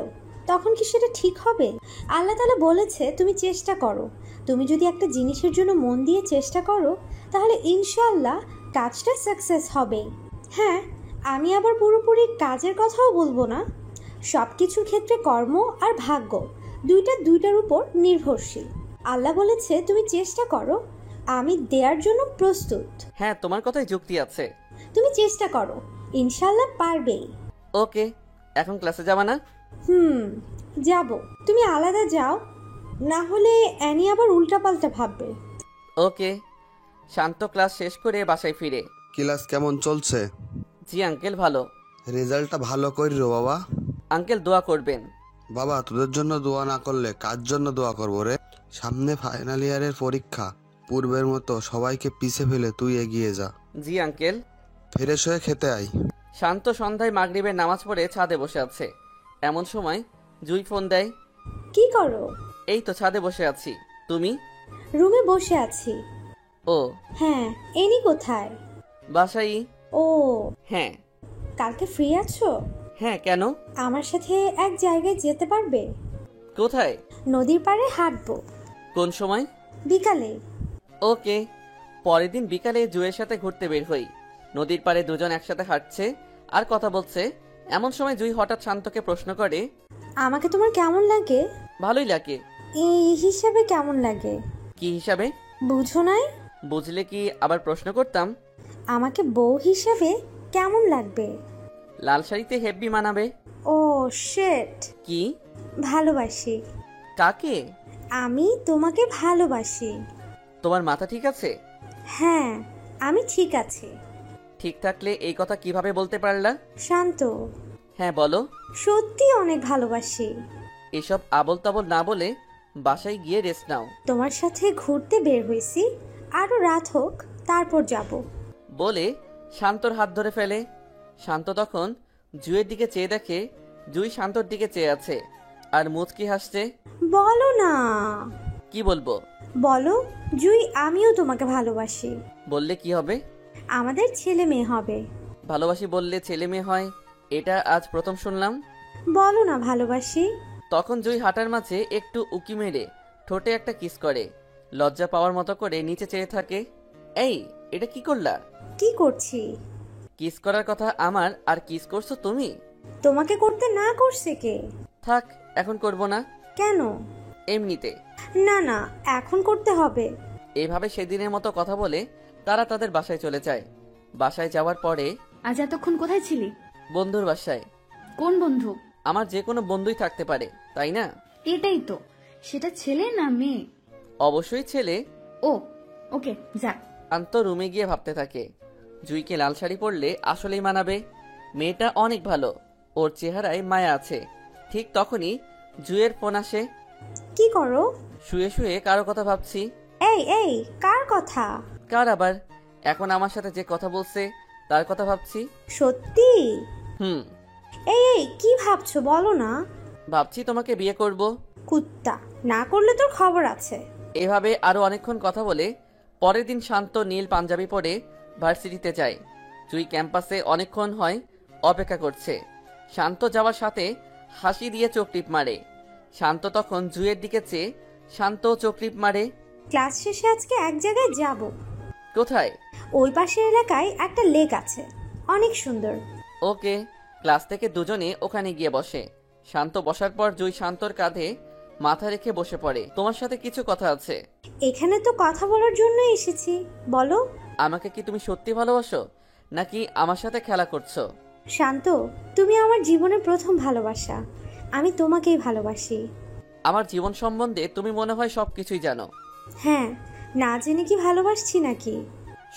তখন কি সেটা ঠিক হবে? আল্লাহ তাআলা বলেছে তুমি চেষ্টা করো। তুমি যদি একটা জিনিসের জন্য মন দিয়ে চেষ্টা করো, তাহলে ইনশাআল্লাহ কাজটা সাকসেস হবে। হ্যাঁ, আমি আবার পুরোপুরি কাজের কথাও বলবো না। সব কিছুর ক্ষেত্রে কর্ম আর ভাগ্য দুইটার উপর নির্ভরশীল। আল্লাহ বলেছে তুমি চেষ্টা করো, আমি দেওয়ার জন্য প্রস্তুত। হ্যাঁ, তোমার কথাই যুক্তি আছে। তুমি চেষ্টা করো, ইনশাআল্লাহ পারবেই। ওকে, এখন ক্লাসে যাবা না? যাব। তুমি আলাদা যাও, না হলে অ্যানি আবার উল্টাপাল্টা ভাববে। ওকে। শান্ত ক্লাস শেষ করে বাসায় ফিরে। ক্লাস কেমন চলছে? জি আঙ্কেল, ভালো। রেজাল্টটা ভালো করিরো বাবা। আঙ্কেল দোয়া করবেন। বাবা তোদের জন্য দোয়া না করলে কার জন্য দোয়া করবো রে? সামনে ফাইনাল ইয়ারের পরীক্ষা, পূর্বের মতো সবাইকে পিছে ফেলে তুই এগিয়ে যা। জি আঙ্কেল। ফ্রেশ হয়ে খেতে আয়। শান্ত সন্ধ্যায় মাগরিবের নামাজ পড়ে ছাদে বসে আছে। এমন সময় জুই ফোন দেয়। কি করো? এই তো ছাদে বসে আছি। তুমি? রুমে বসে আছি। ও হ্যাঁ, এনি কোথায়? বাসায়। ও হ্যাঁ। কালকে ফ্রি আছো? হ্যাঁ, কেন? আমার সাথে এক জায়গায় যেতে পারবে? কোথায়? নদীর পাড়ে হাঁটবো। কোন সময়? বিকালে। ওকে। পরের দিন বিকালে জুয়ের সাথে ঘুরতে বের হই। নদীর পাড়ে দুজন একসাথে হাঁটছে আর কথা বলছে। এমন সময় জুই হঠাৎ শান্তকে প্রশ্ন করে, আমাকে তোমার কেমন লাগে? ভালোই লাগে। এই হিসাবে কেমন লাগে? কি হিসাবে? বুঝো নাই? বুঝলে কি আবার প্রশ্ন করতাম? আমাকে বউ হিসাবে কেমন লাগবে? লাল শাড়িতে হেব্বি মানাবে। ও শিট। কি? ভালোবাসি। কাকে? আমি তোমাকে ভালোবাসি। তোমার মাথা ঠিক আছে? হ্যাঁ, আমি ঠিক আছি। ঠিক থাকলে এই কথা কিভাবে বলতে পারলা? শান্ত। হ্যাঁ বলো। সত্যি অনেক ভালোবাসি। এসব আবল তাবল না বলে বাসায় গিয়ে রেস্ট নাও। তোমার সাথে ঘুরতে বের হইছি, আরো রাত হোক তারপর যাব। বলে শান্তর হাত ধরে ফেলে। শান্ত তখন জুয়ের দিকে চেয়ে দেখে জুই শান্তর দিকে চেয়ে আছে আর মুচকি হাসছে। বলো না। কি বলবো? বলো, জুই আমিও তোমাকে ভালোবাসি। বললে কি হবে? আমাদের ছেলে মেয়ে হবে। ভালোবাসি বললে ছেলে মেয়ে হয়, এটা আজ প্রথম শুনলাম। বলো না ভালোবাসি। তখন জুই হাঁটার মাঝে একটু উকি মেরে ঠোঁটে একটা কিস করে লজ্জা পাওয়ার মতো করে নিচে চেয়ে থাকে। এই, এটা কি করলা? কি করছি? কিস করার কথা আমার, আর কিস করছো তুমি? তোমাকে করতে না করছে কে? থাক, এখন করব না। কেন? এমনিতে। না না, এখন করতে হবে। এভাবে সেদিনের মতো কথা বলে তারা তাদের বাসায় চলে যায়। বাসায় যাওয়ার পরে, আজ এতক্ষণ কোথায় ছিলি? বন্ধুর বাসায়। কোন বন্ধু? আমার যে কোনো বন্ধুই থাকতে পারে, তাই না? এটাই তো। সেটা ছেলে না মেয়ে? অবশ্যই ছেলে। ও ওকে, যা। শান্ত রুমে গিয়ে ভাবতে থাকে, জুইকে লাল শাড়ি পরলে আসলেই মানাবে। মেয়েটা অনেক ভালো, ওর চেহারায় মায়া আছে। ঠিক তখনই জুইয়ের ফোন আসে। কি করো? শুয়ে শুয়ে কারো কথা ভাবছি। এই এই, কার কথা? কার আবার? এখন আমার সাথে যে কথা বলছে তার কথা ভাবছি। সত্যি? হুম। এই এই, কি ভাবছো বলো না। ভাবছি তোমাকে বিয়ে করব। কুত্তা, না করলে তোর খবর আছে। এভাবে আরো অনেকক্ষণ কথা বলে পরের দিন শান্ত নীল পাঞ্জাবি পরে ভার্সিটিতে যায়। জুই ক্যাম্পাসে অনেকক্ষণ হয় অপেক্ষা করছে। শান্ত যাওয়ার সাথে হাসি দিয়ে চোখ টিপ মারে। শান্ত তখন জুইয়ের দিকে চেয়ে শান্ত চোখ টিপ মারে। ক্লাস শেষে আজকে এক জায়গায় যাব। কোথায়? ওই পাশের এলাকায় একটা লেক আছে, অনেক সুন্দর। ওকে। ক্লাস থেকে দুজনে ওখানে গিয়ে বসে। শান্ত বসার পর জুই শান্তর কাঁধে মাথা রেখে বসে পড়ে। তোমার সাথে কিছু কথা আছে। এখানে তো কথা বলার জন্য এসেছি, বলো। আমাকে কি তুমি সত্যি ভালোবাসো নাকি আমার সাথে খেলা করছো? শান্ত, তুমি আমার জীবনের প্রথম ভালোবাসা। আমি তোমাকেই ভালোবাসি। আমার জীবন সম্বন্ধে তুমি মনে হয় সবকিছুই জানো। হ্যাঁ, না জেনে কি ভালোবাসছি নাকি?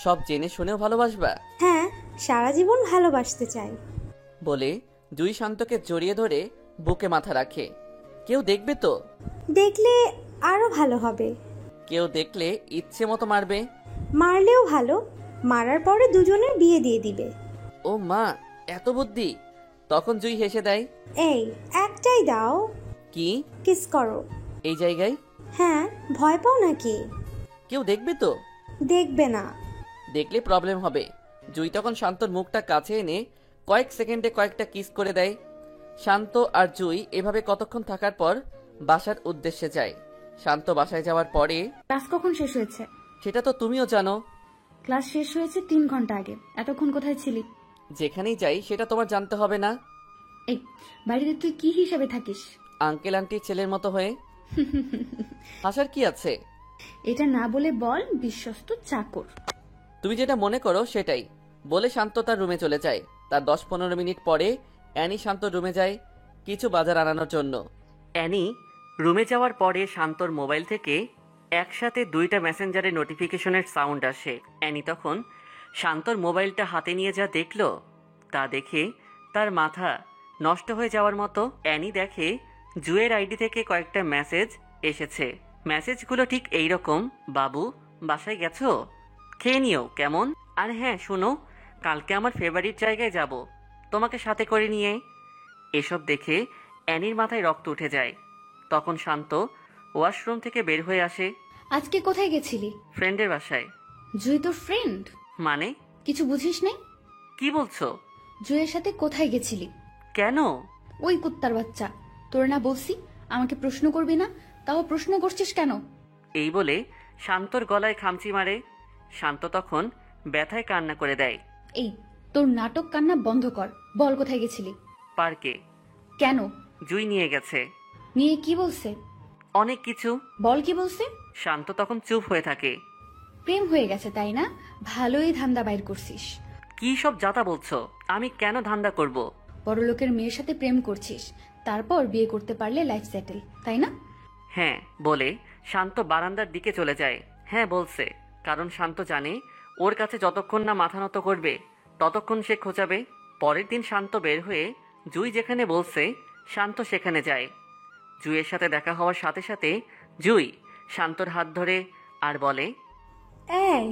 সব জেনে শুনেও ভালোবাসবা? হ্যাঁ, সারা জীবন ভালোবাসতে চাই। বলে জুই শান্তকে জড়িয়ে ধরে বুকে মাথা রাখে। কেউ দেখবে তো? দেখলে আরো ভালো হবে। কেউ দেখলে ইচ্ছে মতো মারবে। মারলেও ভালো, মারার পরে দুজনের বিয়ে দিয়ে দিবে। ও মা, এত বুদ্ধি! তখন জুই হেসে দেয়। এই, একটাই দাও। কি? কিস করো। এই জায়গায়? হ্যাঁ, ভয় পাও নাকি? কেউ দেখবে তো? দেখবে না। দেখলে প্রবলেম হবে। জুই তখন শান্তর মুখটা কাছে এনে কয়েক সেকেন্ডে কয়েকটা কিস করে দেয়। শান্ত আর জুই এভাবে কতক্ষণ থাকার পর বাসার উদ্দেশ্যে যায়। শান্ত বাসায় যাওয়ার পরে, ক্লাস কখন শেষ হয়েছে? সেটা তো তুমিও জানো। ক্লাস শেষ হয়েছে 3 ঘন্টা আগে। এতক্ষণ কোথায় ছিলি? যেখানেই যাই সেটা তোমার জানতে হবে না। এই, বাড়িতে তুই কি হিসাবে থাকিস? আঙ্কেল আন্টির ছেলের মতো হয়ে। হাসার কি আছে? এটা না বলে বল বিশ্বস্ত চাকর। তুমি যেটা মনে করো সেটাই। বলে শান্ত তার রুমে চলে যায়। তার 10-15 মিনিট পরে অ্যানি শান্তর রুমে যায় কিছু বাজার আনানোর জন্য। অ্যানি রুমে যাওয়ার পরে শান্তর মোবাইল থেকে একসাথে 2টা মেসেঞ্জারের নোটিফিকেশনের সাউন্ড আসে। অ্যানি তখন শান্তর মোবাইলটা হাতে নিয়ে যা দেখলো তা দেখে তার মাথা নষ্ট হয়ে যাওয়ার মতো। অ্যানি দেখে জুয়ের আইডি থেকে কয়েকটা মেসেজ এসেছে। মেসেজগুলো ঠিক এই রকম: বাবু বাসায় গেছো? খেয়ে নিও কেমন? আর হ্যাঁ শোনো, কালকে আমার ফেভারিট জায়গায় যাব, তোমাকে সাথে করে নিয়ে। এসব দেখে অ্যানির মাথায় রক্ত উঠে যায়। তখন শান্ত ওয়াশরুম থেকে বের হয়ে আসে। আজকে কোথায় গেছিলি? ফ্রেন্ডের বাসায়। জুই তোর ফ্রেন্ড? মানে কিছু বুঝিস নাই? কি বলছো? জুইয়ের সাথে কোথায় গেছিলি? কেন? ওই কুত্তার বাচ্চা, তোর না বলছি আমাকে প্রশ্ন করবি না, তাও প্রশ্ন করছিস কেন? এই বলে শান্তর গলায় খামচি মারে। শান্ত তখন ব্যথায় কান্না করে দেয়। এই তোর নাটক কান্না বন্ধ কর, বল কোথায় গেছিলি? পার্কে। কেন? জুই নিয়ে গেছে। নিয়ে কি বলছে? অনেক কিছু। বল কি বলছে? শান্ত তখন চুপ হয়ে থাকে। প্রেম হয়ে গেছে তাই না? ভালোই ধান্দা বাইর করছিস। কি সব যাতা বলছো? আমি কেন ধান্দা করব? বড়লোকের মেয়ের সাথে প্রেম করছিস, তারপর বিয়ে করতে পারলে লাইফ সেটেল, তাই না? হ্যাঁ বলে শান্ত বারান্দার দিকে চলে যায়। হ্যাঁ বলছে, কারণ শান্ত জানে ওর কাছে যতক্ষণ না মাথা নত করবে ততক্ষণ সে খোঁচাবে। পরের দিন শান্ত বের হয়ে জুই যেখানে বলছে শান্ত সেখানে যায়। জুইয়ের সাথে দেখা হওয়ার সাথে সাথে জুই শান্তর হাত ধরে আর বলে, এই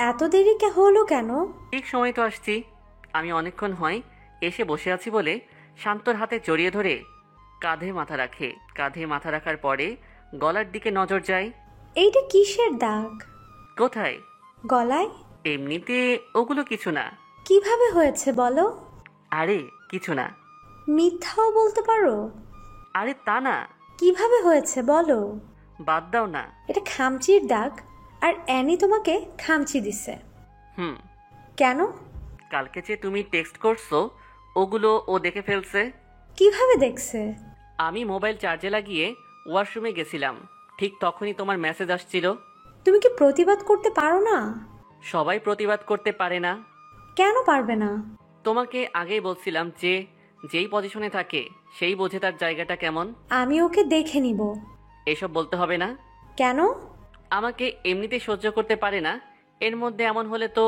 এত দেরি হলো কেন? ঠিক সময় তো আসছি। আমি অনেকক্ষণ হয় এসে বসে আছি বলে শান্তর হাতে জড়িয়ে ধরে কাঁধে মাথা রাখে। কাঁধে মাথা রাখার পরে গলার দিকে নজর যায়। এইটা কিসের দাগ? কোথায়? গলায়? এমনিতে ওগুলো কিছু না। কিভাবে হয়েছে বলো? আরে কিছু না। মিথ্যাও বলতে পারো? আরে তা না। কিভাবে হয়েছে বলো? বাদ দাও না। এটা খামচির দাগ, আর অ্যানি তোমাকে খামচি দিছে। হুম। কেন? কালকে যে তুমি টেক্সট করছো ওগুলো ও দেখে ফেলছে। কিভাবে দেখছে? আমি মোবাইল চার্জে লাগিয়ে ওয়াশরুমে গেছিলাম, ঠিক তখনই তোমার মেসেজ আসছিল। তুমি কি প্রতিবাদ করতে পারো না? সবাই প্রতিবাদ করতে পারে না। কেন পারবে না? তোমাকে আগেই বলছিলাম যে যেই পজিশনে থাকে সেই বোঝে তার জায়গাটা কেমন। আমি ওকে দেখে নিব। এসব বলতে হবে না। কেন? আমাকে এমনিতে সহ্য করতে পারে না, এর মধ্যে এমন হলে তো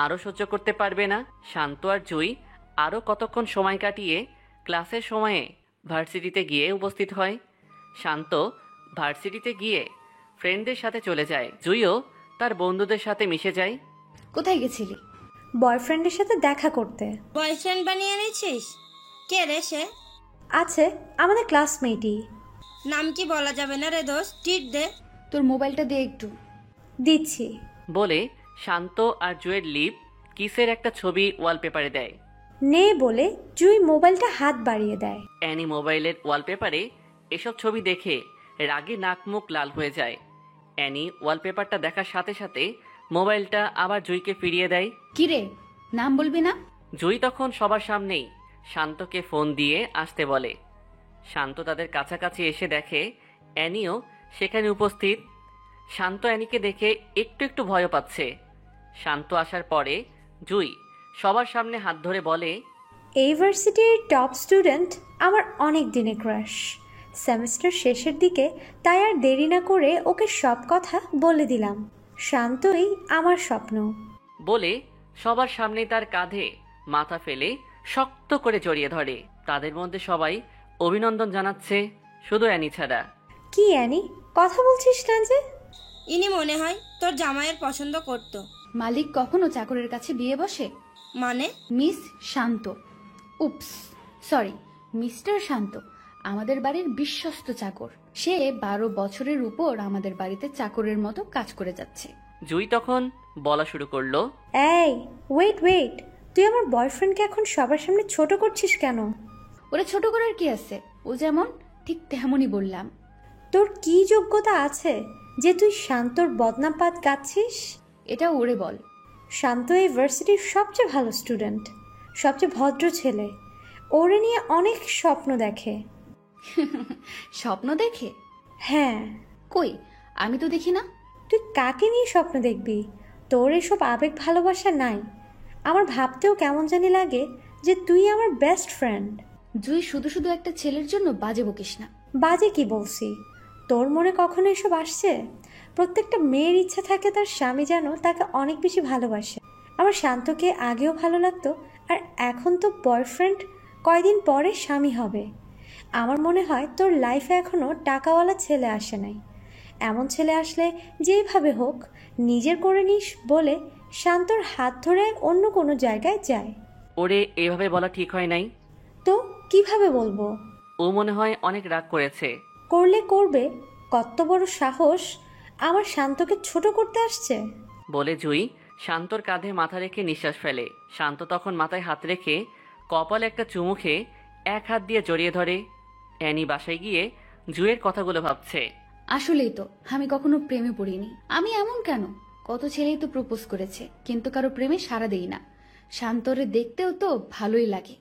আরও সহ্য করতে পারবে না। শান্ত আর জুই আরও কতক্ষণ সময় কাটিয়ে ক্লাসের সময়ে ভার্সিটিতে গিয়ে উপস্থিত হয়। শান্ত ভার্সিটিতে গিয়ে ফ্রেন্ডদের সাথে চলে যায়। জুইও তার বন্ধুদের সাথে মিশে যায়। কোথায় গেছিলি? বয়ফ্রেন্ডের সাথে দেখা করতে। বয়ফ্রেন্ড বানিয়ে নিয়েছিস? কে রে সে? আছে, আমাদের ক্লাসমেটই। নাম কি বলা যাবে না রে দোস্ত, টিট দে। তোর মোবাইলটা দে একটু। দিচ্ছি। বলে শান্ত আর জুয়ের লিপ কিসের একটা ছবি ওয়ালপেপারে দেয়। নে বলে জুই মোবাইলটা হাত বাড়িয়ে দেয়। অ্যানি মোবাইলের ওয়ালপেপারে এসব ছবি দেখে রাগে নাক মুখ লাল হয়ে যায়। অ্যানি ওয়ালপেপারটা দেখার সাথে সাথে মোবাইলটা আবার জুইকে ফিরিয়ে দেয়। কিরে, নাম বলবি না? জুই তখন সবার সামনেই শান্তকে ফোন দিয়ে আসতে বলে। শান্ত তাদের কাছাকাছি এসে দেখে অ্যানিও সেখানে উপস্থিত। শান্ত অ্যানিকে দেখে একটু একটু ভয় পাচ্ছে। শান্ত আসার পরে জুই সবার সামনে হাত ধরে বলে, এই ভার্সিটির টপ স্টুডেন্ট আমার অনেক দিনের ক্রাশ। সেমিস্টার শেষের দিকে তাই আর দেরি না করে ওকে সব কথা বলে দিলাম। শান্তই আমার স্বপ্ন। বলে সবার সামনে তার কাঁধে মাথা ফেলে শক্ত করে জড়িয়ে ধরে। তাদের মধ্যে সবাই অভিনন্দন জানাচ্ছে, শুধু অ্যানি ছাড়া। কি অ্যানি, কথা বলছিস না যে? ইনি মনে হয় তোর জামাইয়ের পছন্দ করতো। মালিক কখনো চাকরের কাছে বিয়ে বসে? মানে? মিস শান্ত, উপস সরি, মিস্টার শান্ত আমাদের বাড়ির বিশ্বস্ত চাকর। সে 12 বছরের উপর আমাদের বাড়িতে চাকরের মতো কাজ করে যাচ্ছে। জুই তখন বলা শুরু করলো, এই ওয়েট, তুই আমার বয়ফ্রেন্ডকে এখন সবার সামনে ছোট করছিস কেন? ওরা ছোট করার কি আছে? ও যেমন ঠিক তেমনই বললাম। তোর কি যোগ্যতা আছে যে তুই শান্তর বদনাম পাত গাচ্ছিস? এটা ওরে বল। শান্ত এই ভার্সিটির সবচেয়ে ভালো স্টুডেন্ট, সবচেয়ে ভদ্র ছেলে। ওরে নিয়ে অনেক স্বপ্ন দেখে। স্বপ্ন দেখে? হ্যাঁ। কই, আমি তো দেখি না। তুই কাকে নিয়ে স্বপ্ন দেখবি? তোর এসব আবেগ ভালোবাসা নাই। আমার ভাবতেও কেমন জানি লাগে যে তুই আমার বেস্ট ফ্রেন্ড। জুই, শুধু শুধু একটা ছেলের জন্য বাজে বকিস না। বাজে কি বলছি? তোর মনে কখনো এসব আসছে? প্রত্যেকটা মেয়ের ইচ্ছা থাকে তার স্বামী যেন তাকে অনেক বেশি ভালোবাসে। আমার শান্তকে আগেও ভালো লাগতো, আর এখন তো বয়ফ্রেন্ড, কয়দিন পরে স্বামী হবে। আমার মনে হয় তোর লাইফে এখনও টাকাওয়ালা ছেলে আসে নাই। এমন ছেলে আসলে যেইভাবে হোক নিজের করে নিস বলে শান্তর হাত ধরে অন্য কোনো জায়গায় যায়। ওরে এভাবে বলা ঠিক হয় নাই। তো কিভাবে বলবো? ও মনে হয় অনেক রাগ করেছে। করলে করবে, কত বড় সাহস আমার শান্তকে ছোট করতে আসছে। বলে জুই শান্তর কাঁধে মাথা রেখে নিঃশ্বাস ফেলে। শান্ত তখন মাথায় হাত রেখে কপালে একটা চুমু খেয়ে এক হাত দিয়ে জড়িয়ে ধরে। অ্যানি বাসায় গিয়ে জুইয়ের কথাগুলো ভাবছে। আসলেই তো আমি কখনো প্রেমে পড়িনি। আমি এমন কেন? কত ছেলেই তো প্রপোজ করেছে, কিন্তু কারো প্রেমে সাড়া দেই না। শান্তরে দেখতেও তো ভালোই লাগে,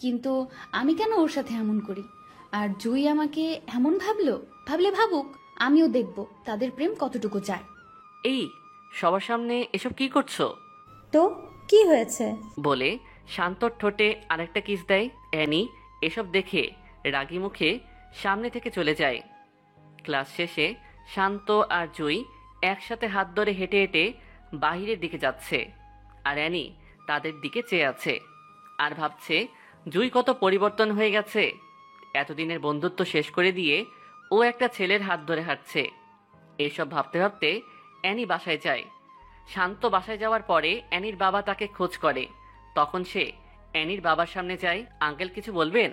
কিন্তু আমি কেন ওর সাথে এমন করি? আর জুই আমাকে এমন ভাবলে ভাবুক, আমিও দেখব তাদের প্রেম কতটুকু যায়। এই সবার সামনে এসব কি করছো? তো কি হয়েছে? বলে শান্তর ঠোঁটে আরেকটা কিস দেয়। অ্যানি এসব দেখে রাগী মুখে সামনে থেকে চলে যায়। ক্লাস শেষে শান্ত আর জুই একসাথে হাত ধরে হেঁটে হেঁটে বাহিরের দিকে যাচ্ছে, আর অ্যানি তাদের দিকে চেয়ে আছে আর ভাবছে জুই কত পরিবর্তন হয়ে গেছে। এতদিনের বন্ধুত্ব শেষ করে দিয়ে ও একটা ছেলের হাত ধরে হাঁটছে। এসব ভাবতে ভাবতে অ্যানি বাসায় যায়। শান্ত বাসায় যাওয়ার পরে অ্যানির বাবা তাকে খোঁজ করে। তখন সে অ্যানির বাবার সামনে যায়। আঙ্কেল কিছু বলবেন?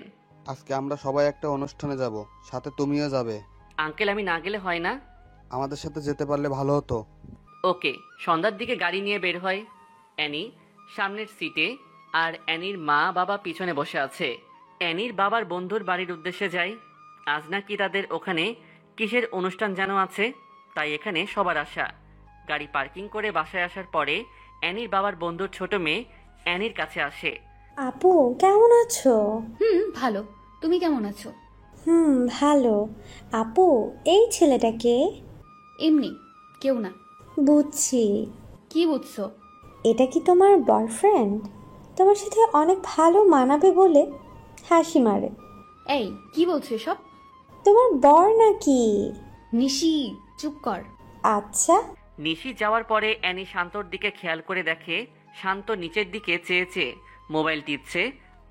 আজকে আমরা সবাই একটা অনুষ্ঠানে যাব, সাথে তুমিও যাবে। আঙ্কেল আমি না গেলে হয় না? আমাদের সাথে যেতে পারলে ভালো হতো। ওকে। সন্ধ্যার দিকে গাড়ি নিয়ে বের হয়। অ্যানি সামনের সিটে আর অ্যানির মা বাবা পিছনে বসে আছে। অ্যানির বাবার বন্ধুর বাড়ির উদ্দেশ্যে যায়। আজ নাকি তাদের ওখানে কিসের অনুষ্ঠান যেন আছে, তাই এখানে সবার আসা। গাড়ি পার্কিং করে বাসায় আসার পরে অ্যানির বাবার বন্ধুর ছোট মেয়ে অ্যানির কাছে আসে। আপু কেমন আছো? ভালো। তুমি কেমন আছো? ভালো। আপু এই ছেলেটাকে? এমনি কেউ না। বুঝছি। কি বুঝছো? এটা কি তোমার বয়ফ্রেন্ড? তোমার সাথে অনেক ভালো মানাবে বলে হাসি মারে। এই কি বলছো এসব? তোমার বর নাকি? নিশি চুপ কর। আচ্ছা। নিশি যাওয়ার পরে অ্যানি শান্তর দিকে খেয়াল করে দেখে শান্ত নিচের দিকে চেয়ে চেয়ে মোবাইল টিপছে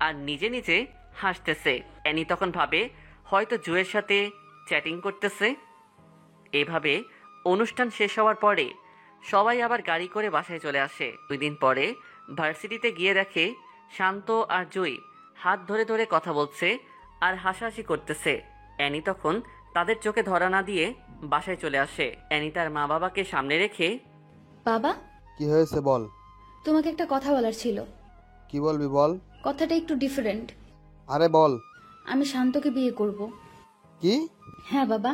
আর নিজে নিজে হাসতেছে। অ্যানি তখন ভাবে হয়তো জুয়ের সাথে চ্যাটিং করতেছে। এভাবে অনুষ্ঠান শেষ হওয়ার পরে সবাই আবার গাড়ি করে বাসায় চলে আসে। 2 দিন পরে ভার্সিটিতে গিয়ে দেখে শান্ত আর জুই হাত ধরে ধরে কথা বলছে আর হাসাহাসি করতেছে। অ্যানি তখন তাদের চোখে ধরা না দিয়ে বাসায় চলে আসে। অ্যানি তার মা বাবাকে সামনে রেখে, বাবা কি হয়েছে বল। তোমাকে একটা কথা বলার ছিল। কি বলবি বল। কথাটা একটু ডিফারেন্ট। আরে বল। আমি শান্তকে বিয়ে করব। কি? হ্যাঁ বাবা।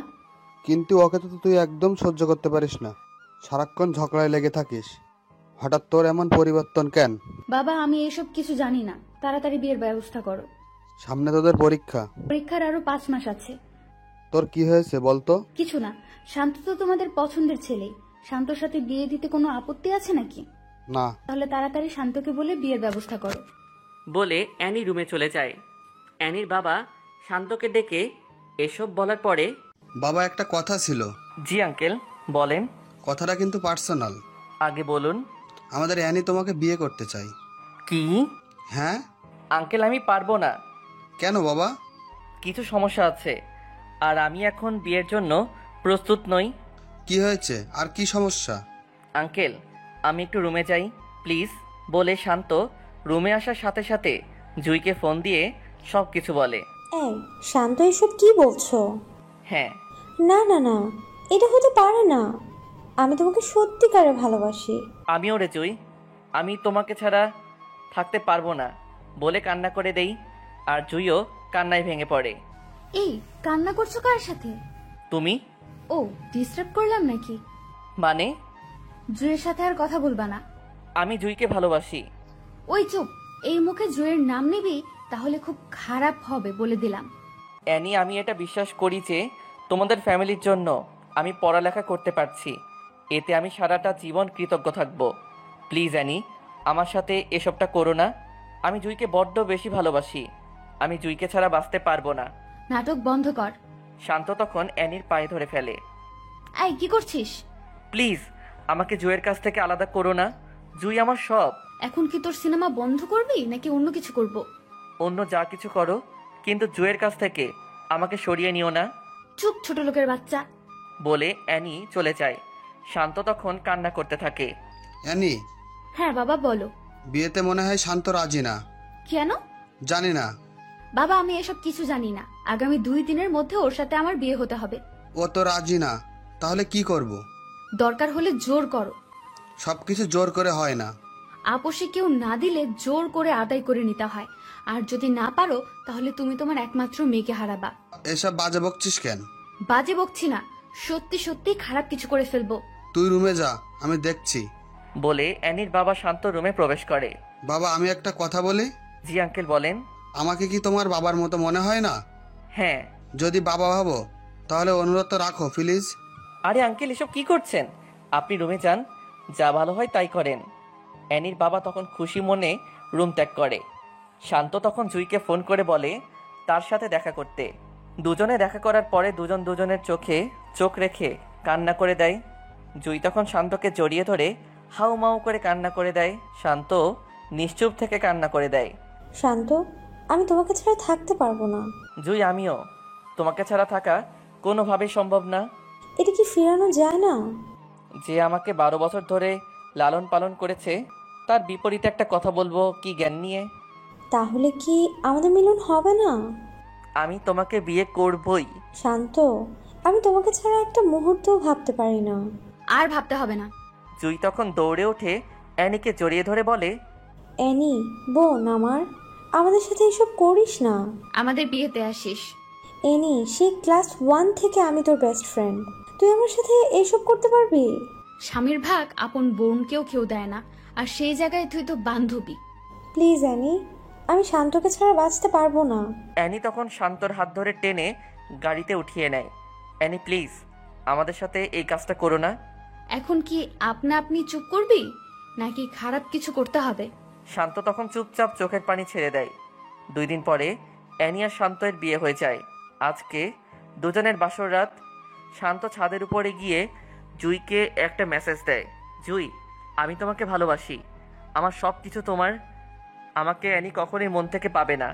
কিন্তু ওকে তো তুই একদম সহ্য করতে পারিস না, সারাক্ষণ ঝগড়ায় লেগে থাকিস। হঠাৎ তোর এমন পরিবর্তন কেন? বাবা আমি এসব কিছু জানি না, তাড়াতাড়ি বিয়ের ব্যবস্থা করো। সামনে তোদের পরীক্ষা। পরীক্ষার আরো 5 মাস আছে। তোর কি হয়েছে বলতো? কিছু না, শান্ত তো তোমাদের পছন্দের ছেলেই। শান্তর সাথে বিয়ে দিতে কোনো আপত্তি আছে নাকি? না। তাহলে তাড়াতাড়ি শান্তকে বলে বিয়ের ব্যবস্থা করো। বলে অ্যানি রুমে চলে যায়। অ্যানির বাবা শান্তকে ডেকে এসব বলার পরে, বাবা একটা কথা ছিল। জি আঙ্কেল বলেন। কথাটা কিন্তু পার্সোনাল। আগে বলুন। আমাদের অ্যানি তোমাকে বিয়ে করতে চাই। কি? হ্যাঁ। আঙ্কেল আমি পারবো না। কেন বাবা? কিছু সমস্যা আছে আর আমি এখন বিয়ের জন্য প্রস্তুত নই। কি হয়েছে আর কি সমস্যা? আঙ্কেল আমি একটু রুমে যাই প্লিজ। বলে শান্ত রুমে আসার সাথে সাথে জুইকে ফোন দিয়ে সব কিছু বলে। এই শান্ত এসব কি বলছো? হ্যাঁ। না না না, এটা হতে পারে না। আমি তোমাকে সত্যিকারে ভালোবাসি। আমিও রে জুই, আমি তোমাকে ছাড়া থাকতে পারবো না বলে কান্না করে দেই আর জুইও কান্নায় ভেঙে পড়ে। এই কান্না করছো কার সাথে? তুমি? ও ডিস্টার্ব করলাম নাকি? মানে? জুয়ের সাথে আর কথা বলবা না। আমি জুইকে ভালোবাসি। ওই চুপ, এই মুখে জুয়ের নাম নিবি তাহলে খুব খারাপ হবে বলে দিলাম। অ্যানি আমি এটা বিশ্বাস করি যে তোমাদের ফ্যামিলির জন্য আমি পড়ালেখা করতে পারছি, এতে আমি সারাটা জীবন কৃতজ্ঞ থাকব। প্লিজ অ্যানি আমার সাথে এসবটা করো না। আমি জুইকে বড্ড বেশি ভালোবাসি, আমি জুইকে ছাড়া বাঁচতে পারবো না। নাটক বন্ধ কর। শান্ত তখন অ্যানির পায়ে ধরে ফেলে। এই কি করছিস? প্লিজ আমাকে জুইয়ের কাছ থেকে আলাদা করো না। জুই আমার সব। এখন কি তোর সিনেমা বন্ধ করবি নাকি অন্য কিছু করব? অন্য যা কিছু করো, কিন্তু জুইয়ের কাছ থেকে আমাকে সরিয়ে নিও না। চুপ ছোট লোকের বাচ্চা। বলে অ্যানি চলে যায়। শান্ত তখন কান্না করতে থাকে। অ্যানি, হ্যাঁ বাবা বলো। বিয়েতে মনে হয় শান্ত রাজি না। কেন? জানি না। বাবা আমি এসব কিছু জানি না। আগামী 2 দিনের মধ্যে ওর সাথে আমার বিয়ে হতে হবে। ও তো রাজি না, তাহলে কি করব? দরকার হলে জোর করো। সবকিছু জোর করে হয় না। আপোষে কেউ না দিলে জোর করে আদায় করে নিতে হয়। আর যদি না পারো তাহলে তুমি তোমার একমাত্র মেয়েকে হারাবা। এসব বাজে বকছিস কেন? বাজে বকছি না, সত্যি সত্যি খারাপ কিছু করে ফেলবো। তুই রুমে যা, আমি দেখছি। বলে অ্যানির বাবা শান্ত রুমে প্রবেশ করে। বাবা, আমি একটা কথা বলি। জি আঙ্কেল বলেন। আমাকে কি তোমার বাবার মতো মনে হয় না? হ্যাঁ। যদি বাবা ভাবো তাহলে অনুরোধ তো রাখো প্লিজ। আরে আঙ্কেল এসব কি করছেন? আপনি রুমে যান, যা ভালো হয় তাই করেন। অ্যানির বাবা তখন খুশি মনে রুম ত্যাগ করে। শান্ত তখন জুইকে ফোন করে বলে তার সাথে দেখা করতে। দুজনে দেখা করার পরে দুজন দুজনের চোখে চোখ রেখে কান্না করে দেয়। জুই তখন শান্তকে জড়িয়ে ধরে হাউমাউ করে কান্না করে দেয়। শান্ত নিশ্চুপ থেকে কান্না করে দেয়। শান্ত, আমি তোমাকে ছাড়া থাকতে পারবো না। জুই আমিও। তোমাকে ছাড়া থাকা কোনোভাবেই সম্ভব না। এটা কি ফেরানো যায় না? যে আমাকে 12 বছর ধরে লালন পালন করেছে তার বিপরীতে একটা কথা বলবো কি জ্ঞান নিয়ে? তাহলে কি আমাদের মিলন হবে না? আমি তোমাকে বিয়ে করবই। শান্ত, আমি তোমাকে ছাড়া একটা মুহূর্তও ভাবতে পারি না। আর ভাবতে হবে না। জুই তখন দৌড়ে ওঠে অ্যানিকে জড়িয়ে ধরে বলে, অ্যানি বোন আমার, আমাদের সাথে এসব করিস না। আমাদের বিয়েতে আসিস। অ্যানি, সেই ক্লাস 1 থেকে আমি তোর বেস্ট ফ্রেন্ড। তুই আমার সাথে এইসব করতে পারবি? স্বামীর ভাগ আপন বোনকেও কেউ দেয় না, আর সেই জায়গায় তুই তো বান্ধবী। প্লিজ অ্যানি, আমি শান্তকে ছাড়া বাঁচতে পারবো না। অ্যানি তখন শান্তর হাত ধরে টেনে গাড়িতে উঠিয়ে নেয়। অ্যানি প্লিজ আমাদের সাথে এই কাজটা করো না। এখন কি আপনা আপনি চুপ করবি নাকি খারাপ কিছু করতে হবে? শান্ত তখন চুপচাপ চোখের পানি ছেড়ে দেয়। 2 দিন পরে অ্যানি আর শান্তের বিয়ে হয়ে যায়। আজকে দুজনের বাসর রাত। শান্ত ছাদের উপরে গিয়ে জুইকে একটা মেসেজ দেয়। জুই, আমি তোমাকে ভালোবাসি। আমার সব কিছু তোমার। আমাকে অ্যানি কখনোই মন থেকে পাবে না।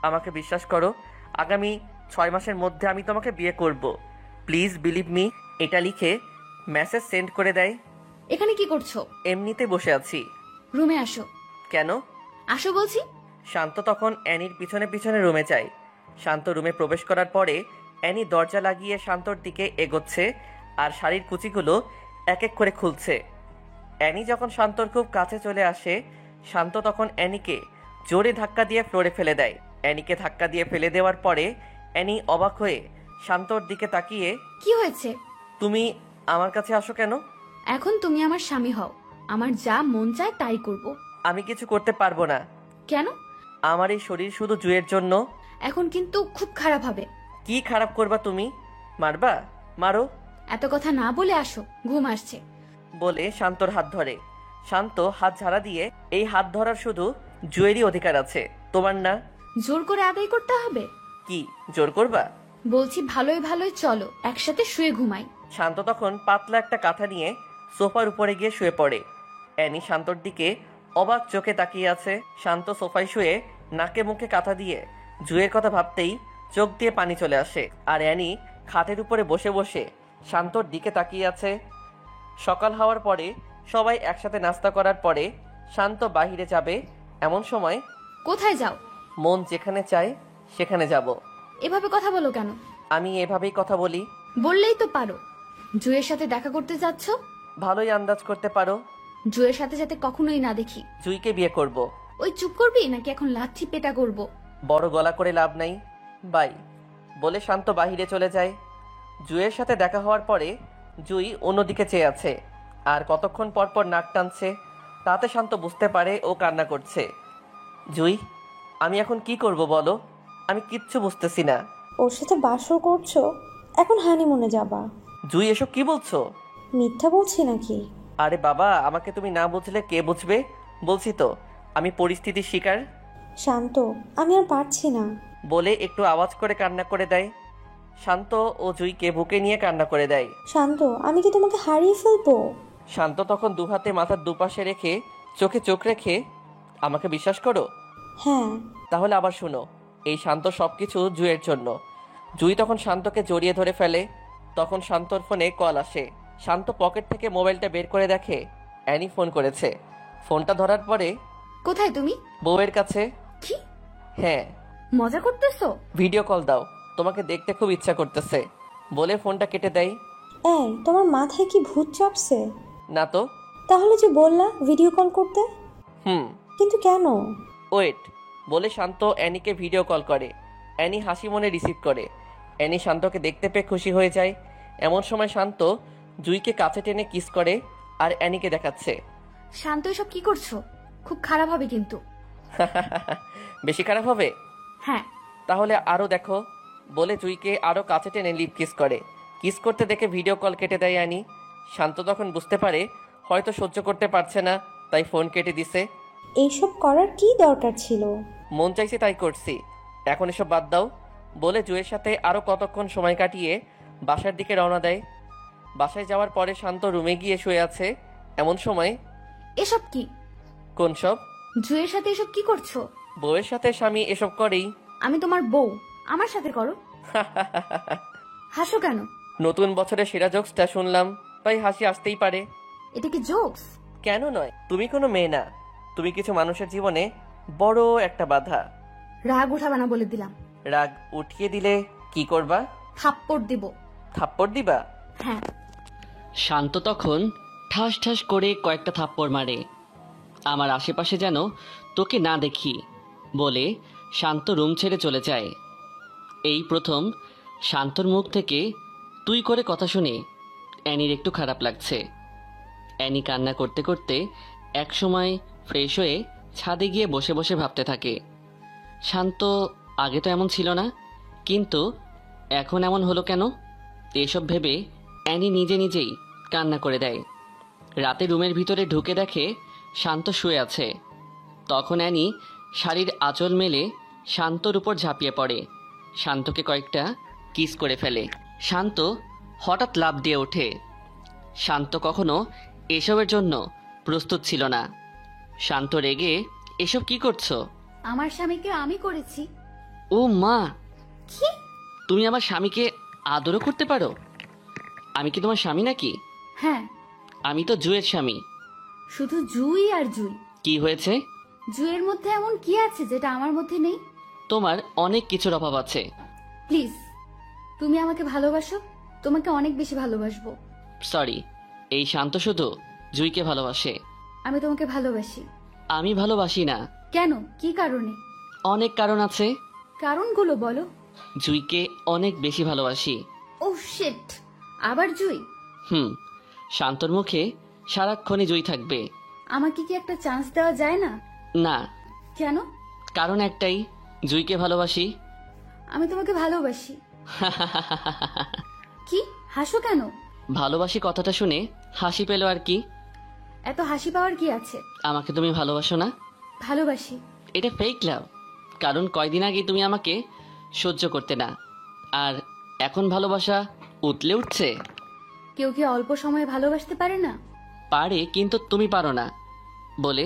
আমাকে বিশ্বাস করো, আগামী 6 মাসের মধ্যে আমি তোমাকে বিয়ে করব। Please believe me. এটা লিখে মেসেজ সেন্ড করে দেয়। এখানে কি করছো? এমনিতে বসে আছি। রুমে আসো। কেন? আসো বলছি। শান্ত তখন অ্যানির পিছনে পিছনে রুমে যায়। শান্ত রুমে প্রবেশ করার পরে অ্যানি দরজা লাগিয়ে শান্তর দিকে এগোচ্ছে আর শাড়ির কুচিগুলো এক এক করে খুলছে। অ্যানি যখন শান্তর খুব কাছে চলে আসে, শান্ত তখন অ্যানিকে জোরে ধাক্কা দিয়ে ফ্লোরে ফেলে দেয়। অ্যানিকে ধাক্কা দিয়ে ফেলে দেওয়ার পরে অ্যানি অবাক হয়ে শান্তর দিকে তাকিয়ে, কি হয়েছে? তুমি আমার কাছে আসো কেন? এখন তুমি আমার স্বামী হও, আমার যা মন চায় তাই করব। আমি কিছু করতে পারবো না। কেন? আমার এই শরীর শুধু জুয়ের জন্য। এখন কিন্তু খুব খারাপ হবে। কি খারাপ করবা তুমি? মারবা? মারো। এত কথা না বলে আসো, ঘুম আসছে। বলে শান্তর হাত ধরে। শান্ত হাত ঝাড়া দিয়ে, এই হাত ধরার শুধু জুয়েরই অধিকার আছে, তোমার না। জোর করে আদায় করতে হবে? কি জোর করবা? বলছি ভালোই ভালোই চলো একসাথে শুয়ে ঘুমাই। শান্ত তখন পাতলা একটা কাঁথা নিয়ে সোফার উপরে গিয়ে শুয়ে পড়ে। অ্যানি শান্তর দিকে অবাক চোখে তাকিয়ে আছে। শান্ত সোফায় শুয়ে নাকে মুখে কাঁথা দিয়ে জুয়ের কথা ভাবতেই চোখ দিয়ে পানি চলে আসে। আর অ্যানি খাটের উপরে বসে বসে শান্তর দিকে তাকিয়ে আছে। সকাল হওয়ার পরে সবাই একসাথে নাস্তা করার পরে শান্ত বাহিরে যাবে। এমন সময়, কোথায় যাও? মন যেখানে চায় সেখানে যাব। এভাবে কথা বলো কেন? আমি এভাবেই কথা বলি। বললেই তো পারো। জুয়ের সাথে দেখা করতে যাচ্ছ? ভালোই আন্দাজ করতে পারো। জুয়ের সাথে যাতে কখনোই না দেখি। জুইকে বিয়ে করব। ওই চুপ করবি নাকি এখন লাথি পেটা করব? বড় গলা করে লাভ নাই, বাই। বলে শান্ত বাহিরে চলে যায়। জুইয়ের সাথে দেখা হওয়ার পরে জুই অন্যদিকে চেয়ে আছে আর কতক্ষণ পর পর নাক টানছে। তাতে শান্ত বুঝতে পারে ও কান্না করছে। জুই, আমি এখন কি করব বলো? আমি কিচ্ছু বুঝতেছি না। ওর সাথে বাসর করছো, এখন হানিমুনে যাবা। জুই এসব কি বলছো? মিথ্যা বলছি নাকি? আরে বাবা, আমাকে তুমি না বুঝলে কে বুঝবে? বলছি তো আমি পরিস্থিতির শিকার। শান্ত, আমি আর পারছি না। বলে একটু আওয়াজ করে কান্না করে দেয়। শান্ত ও জুইকে বুকে নিয়ে কান্না করে দেয়। শান্ত, আমি কি তোমাকে হারিয়ে ফেলবো? শান্ত তখন দুহাতে মাথার দুপাশে রেখে চোখে চোখ রেখে, আমাকে বিশ্বাস করো? হ্যাঁ। তাহলে আবার শুনো, এই শান্ত সবকিছু জুইয়ের জন্য। জুই তখন শান্তকে জড়িয়ে ধরে ফেলে। তখন শান্তর ফোনে কল আসে। শান্ত পকেট থেকে মোবাইলটা বের করে দেখে অ্যানি ফোন করেছে। ফোনটা ধরার পরে, কোথায় তুমি? বউয়ের কাছে। কি হ্যাঁ। মজা করতেছো? ভিডিও কল দাও, তোমাকে দেখতে খুব ইচ্ছা করতেছে, বলে ফোনটা কেটে দেয়। এই, তোমার মাথায় কি ভূত চাপছে? না তো। তাহলে যে বললা ভিডিও কল করতে, কিন্তু কেন? ওয়েট, বলে শান্ত অ্যানিকে ভিডিও কল করে। অ্যানি হাসি মনে রিসিভ করে। অ্যানি শান্তকে দেখতে পেয়ে খুশি হয়ে যায়। এমন সময় শান্ত জুইকে কাছে টেনে কিস করে আর অ্যানিকে দেখাচ্ছে। শান্ত, এসব কি করছো? খুব খারাপ হবে কিন্তু। বেশি খারাপ হবে? হ্যাঁ। তাহলে আরও দেখো, বলে জুইকে আরও কাছে টেনে লিপ কিস করে। কিস করতে দেখে ভিডিও কল কেটে দেয় অ্যানি। শান্ত তখন বুঝতে পারে হয়তো সহ্য করতে পারছে না, তাই ফোন কেটে দিছে। এইসব করার কি দরকার ছিল? মন চাইছে তাই করছি, এখন এসব বাদ দাও, বলে জুয়ের সাথে আরও কতক্ষণ সময় কাটিয়ে বাসার দিকে রওনা দেয়। বাসায় যাওয়ার পরে শান্ত রুমে গিয়ে শুয়ে আছে। এমন সময়, এসব কি? কোন সব? জুয়ের সাথে এসব কি করছো? বউয়ের সাথে স্বামী এসব করেই। আমি তোমার বউ, আমার সাথে করো। হাসো কেন? নতুন বছরের সেরা জোকসটা শুনলাম, তাই হাসি আসতেই পারে। এটা কি জোকস? কেন নয়, তুমি কোনো মেয়ে না, তুমি কিছু মানুষের জীবনে বড় একটা বাধা। রাগ উঠাবা না বলে দিলাম। রাগ উঠিয়ে দিলে কি করবা? থাপ্পড় দিব। থাপ্পড় দিবা? হ্যাঁ। শান্ত তখন ঠাস ঠাস করে কয়েকটা থাপ্পড় মারে। আমার আশেপাশে যেন তোকে না দেখি, বলে শান্ত রুম ছেড়ে চলে যায়। এই প্রথম শান্তর মুখ থেকে তুই করে কথা শুনে অ্যানির একটু খারাপ লাগছে। অ্যানি কান্না করতে করতে একসময় ফ্রেশ হয়ে ছাদে গিয়ে বসে বসে ভাবতে থাকে, শান্ত আগে তো এমন ছিল না, কিন্তু এখন এমন হলো কেন? এসব ভেবে অ্যানি নিজে নিজেই কান্না করে দেয়। রাতে রুমের ভিতরে ঢুকে দেখে শান্ত শুয়ে আছে। তখন অ্যানি শাড়ির আঁচল মেলে শান্তর উপর ঝাঁপিয়ে পড়ে, শান্তকে কয়েকটা কিস করে ফেলে। শান্ত হঠাৎ লাফ দিয়ে ওঠে। শান্ত কখনো এসবের জন্য প্রস্তুত ছিল না। শান্ত রেগে, এসব কি করছো? আমার স্বামীকে আমি করেছি। ও মা, কি? তুমি আমার স্বামীকে আদরও করতে পারো? আমি কি তোমার স্বামী নাকি? হ্যাঁ। আমি তো জুয়ের স্বামী। শুধু জুই আর জুই। কি হয়েছে? জুয়ের মধ্যে এমন কি আছে যেটা আমার মধ্যে নেই? তোমার অনেক কিছুর অভাব আছে। প্লিজ, তুমি আমাকে ভালোবাসো, তোমাকে অনেক বেশি ভালোবাসবো। সরি, এই শান্ত শুধু জুইকে ভালোবাসে। আমি তোমাকে ভালোবাসি। আমি ভালোবাসি না। কেন? কি কারণে? অনেক কারণ আছে। কারণগুলো বলো। জুইকে অনেক বেশি ভালোবাসি। ও শিট, আবার জুই? শান্তর মুখে সারাক্ষণই জুই থাকবে। আমাকে কি একটা চান্স দেওয়া যায় না? না। কেন? কারণ একটাই, জুইকে ভালোবাসি। আমি তোমাকে ভালোবাসি। কি হাসো কেন? ভালোবাসি কথাটা শুনে হাসি পেল আর কি। এত হাসি পাওয়ার কি আছে? আমাকে তুমি ভালোবাসো না? ভালোবাসি। এটা ফেক লাভ, কারণ কয়দিন আগে তুমি আমাকে সহ্য করতে না, আর এখন ভালোবাসা উতলে উঠছে। কেউ কি অল্প সময়ে ভালোবাসতে পারে না? পারে, কিন্তু তুমি পারো না, বলে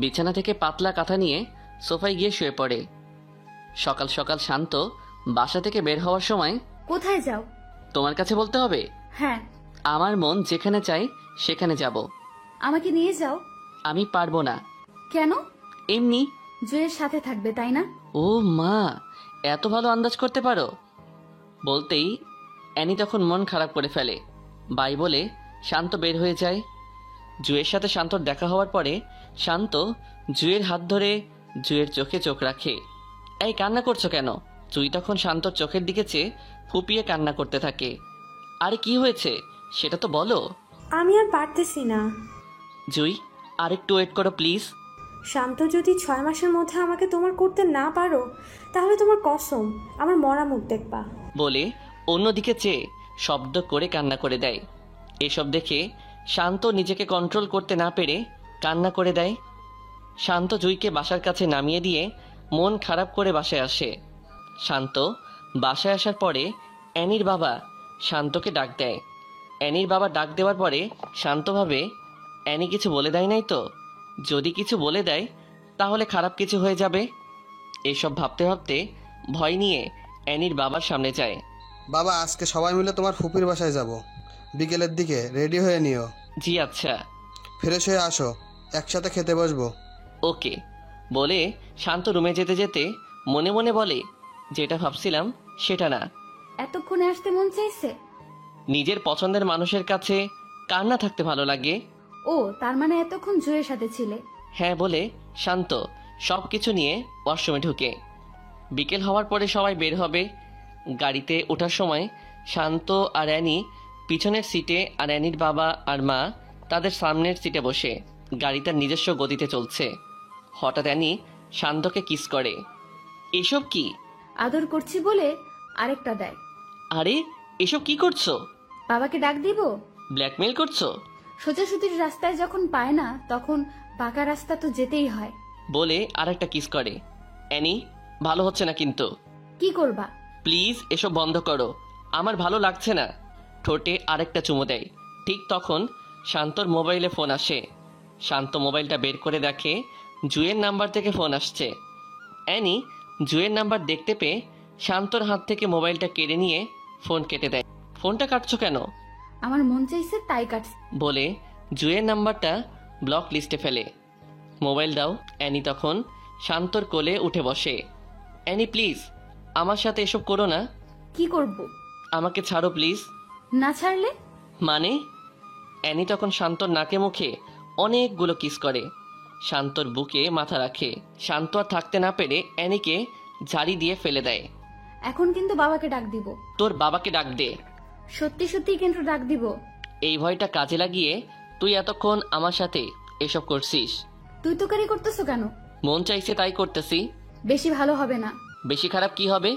বিছানা থেকে পাতলা কাঁথা নিয়ে সোফায় গিয়ে শুয়ে পড়ে। সকাল সকাল শান্ত বাসা থেকে বের হওয়ার সময়, কোথায় যাও? তোমার কাছে বলতে হবে? হ্যাঁ। আমার মন যেখানে চাই সেখানে যাব। আমাকে নিয়ে যাও। আমি পারবো না। কেন? এমনি। জুয়ের সাথে থাকবে তাই না? ও মা, এত ভালো আন্দাজ করতে পারো। বলতেই অ্যানি তখন মন খারাপ করে ফেলে। বাই বলে শান্ত বের হয়ে যায়। জুয়ের সাথে শান্তর দেখা হওয়ার পরে শান্ত জুয়ের হাত ধরে জুয়ের চোখে চোখ রাখে। এই কান্না করছো কেন? জুই তখন শান্তর চোখের দিকে চেয়ে ফুপিয়ে কান্না করতে থাকে। আরে কি হয়েছে সেটা তো বলো। আমি আর পারতেছি না। জুই, আরেকটু ওয়েট করো প্লিজ। শান্ত, যদি 6 মাসের মধ্যে আমাকে তোমার করতে না পারো, তাহলে তোমার কসম আমার মরা মুখ দেখবা, বলে অন্যদিকে চেয়ে শব্দ করে কান্না করে দেয়। এসব দেখে শান্ত নিজেকে কন্ট্রোল করতে না পেরে কান্না করে দেয়। শান্ত জুইকে বাসার কাছে নামিয়ে দিয়ে মন খারাপ করে বাসায় আসে। শান্ত বাসায় আসার পরে অ্যানির বাবা শান্তকে ডাক দেয়। অ্যানির বাবা ডাক দেওয়ার পরে শান্তভাবে অ্যানি কিছু বলে দেয় নাই তো? যদি কিছু বলে দেয় তাহলে খারাপ কিছু হয়ে যাবে। এসব ভাবতে ভাবতে ভয় নিয়ে অ্যানির বাবার সামনে যায়। বাবা, আজকে সবাই মিলে তোমার ফুপির বাসায় যাব, বিকেলের দিকে রেডি হয়ে নিও। জি আচ্ছা। ফ্রেশ হয়ে আসো, একসাথে খেতে বসবো। ওকে বলে শান্ত রুমে যেতে যেতে মনে মনে বলে, যেটা ভাবছিলাম সেটা না। এতক্ষণে আসতে মন চাইছে? নিজের পছন্দের মানুষের কাছে কার না থাকতে ভালো লাগে? ও, তার মানে এতক্ষণ জুয়ের সাথে ছিলে? হ্যাঁ বলে শান্ত সব কিছু নিয়ে ওয়াশরুমে ঢুকে। বিকেল হওয়ার পরে সবাই বের হবে। গাড়িতে ওঠার সময় শান্ত আর অ্যানি পিছনের সিটে, আর অ্যানির বাবা আর মা তাদের সামনের সিটে বসে। গাড়ি তার নিজস্ব গতিতে চলছে। হঠাৎ অ্যানি শান্তকে কিস করে। এসব কি? আদর করছি বলে আরেকটা দেয়। আরে এসব কি করছো? বাবাকে ডাক দিব? ব্ল্যাকমেল করছো? সোজাসুজির রাস্তায় যখন পায় না তখন বাঁকা রাস্তা তো যেতেই হয়। বলে আরেকটা কিস করে। অ্যানি, ভালো হচ্ছে না কিন্তু। কি করবা? প্লিজ এসব বন্ধ করো, আমার ভালো লাগছে না। ঠোঁটে আরেকটা চুমু দেয়। ঠিক তখন শান্তর মোবাইলে ফোন আসে। শান্ত মোবাইলটা বের করে দেখে জুয়ের নাম্বার থেকে ফোন আসছে। অ্যানি জুয়ের নাম্বার দেখতে পেয়ে শান্তর হাত থেকে মোবাইলটা কেড়ে নিয়ে ফোন কেটে দেয়। ফোনটা কাটছো কেন? আমার মন চাইছে তাই কাটছি। বলে জুয়ের নাম্বারটা ব্লক লিস্টে ফেলে। মোবাইল দাও। অ্যানি তখন শান্তর কোলে উঠে বসে। অ্যানি প্লিজ, আমার সাথে এসব করো না। কি করব? আমাকে ছাড়ো প্লিজ। না ছাড়লে? মানে? অ্যানি তখন শান্তর নাকে মুখে অনেকগুলো কিস করে। শান্তর বুকে মাথা রাখে। শান্ত আর থাকতে না পেরে অ্যানিকে ঝাড়ি দিয়ে ফেলে দেয়। এখন কিন্তু বাবাকে ডাক দিব। তোর বাবাকে ডাক দে। সত্যি সত্যি কিন্তু ডাক দিব। এই ভয়টা কাজে লাগিয়ে তুই এতক্ষণ আমার সাথে এসব করছিস। তুই তো কারি করতেছো কেন? মন চাইছে তাই করতেছি। বেশি ভালো হবে না। বেশি খারাপ কি হবে?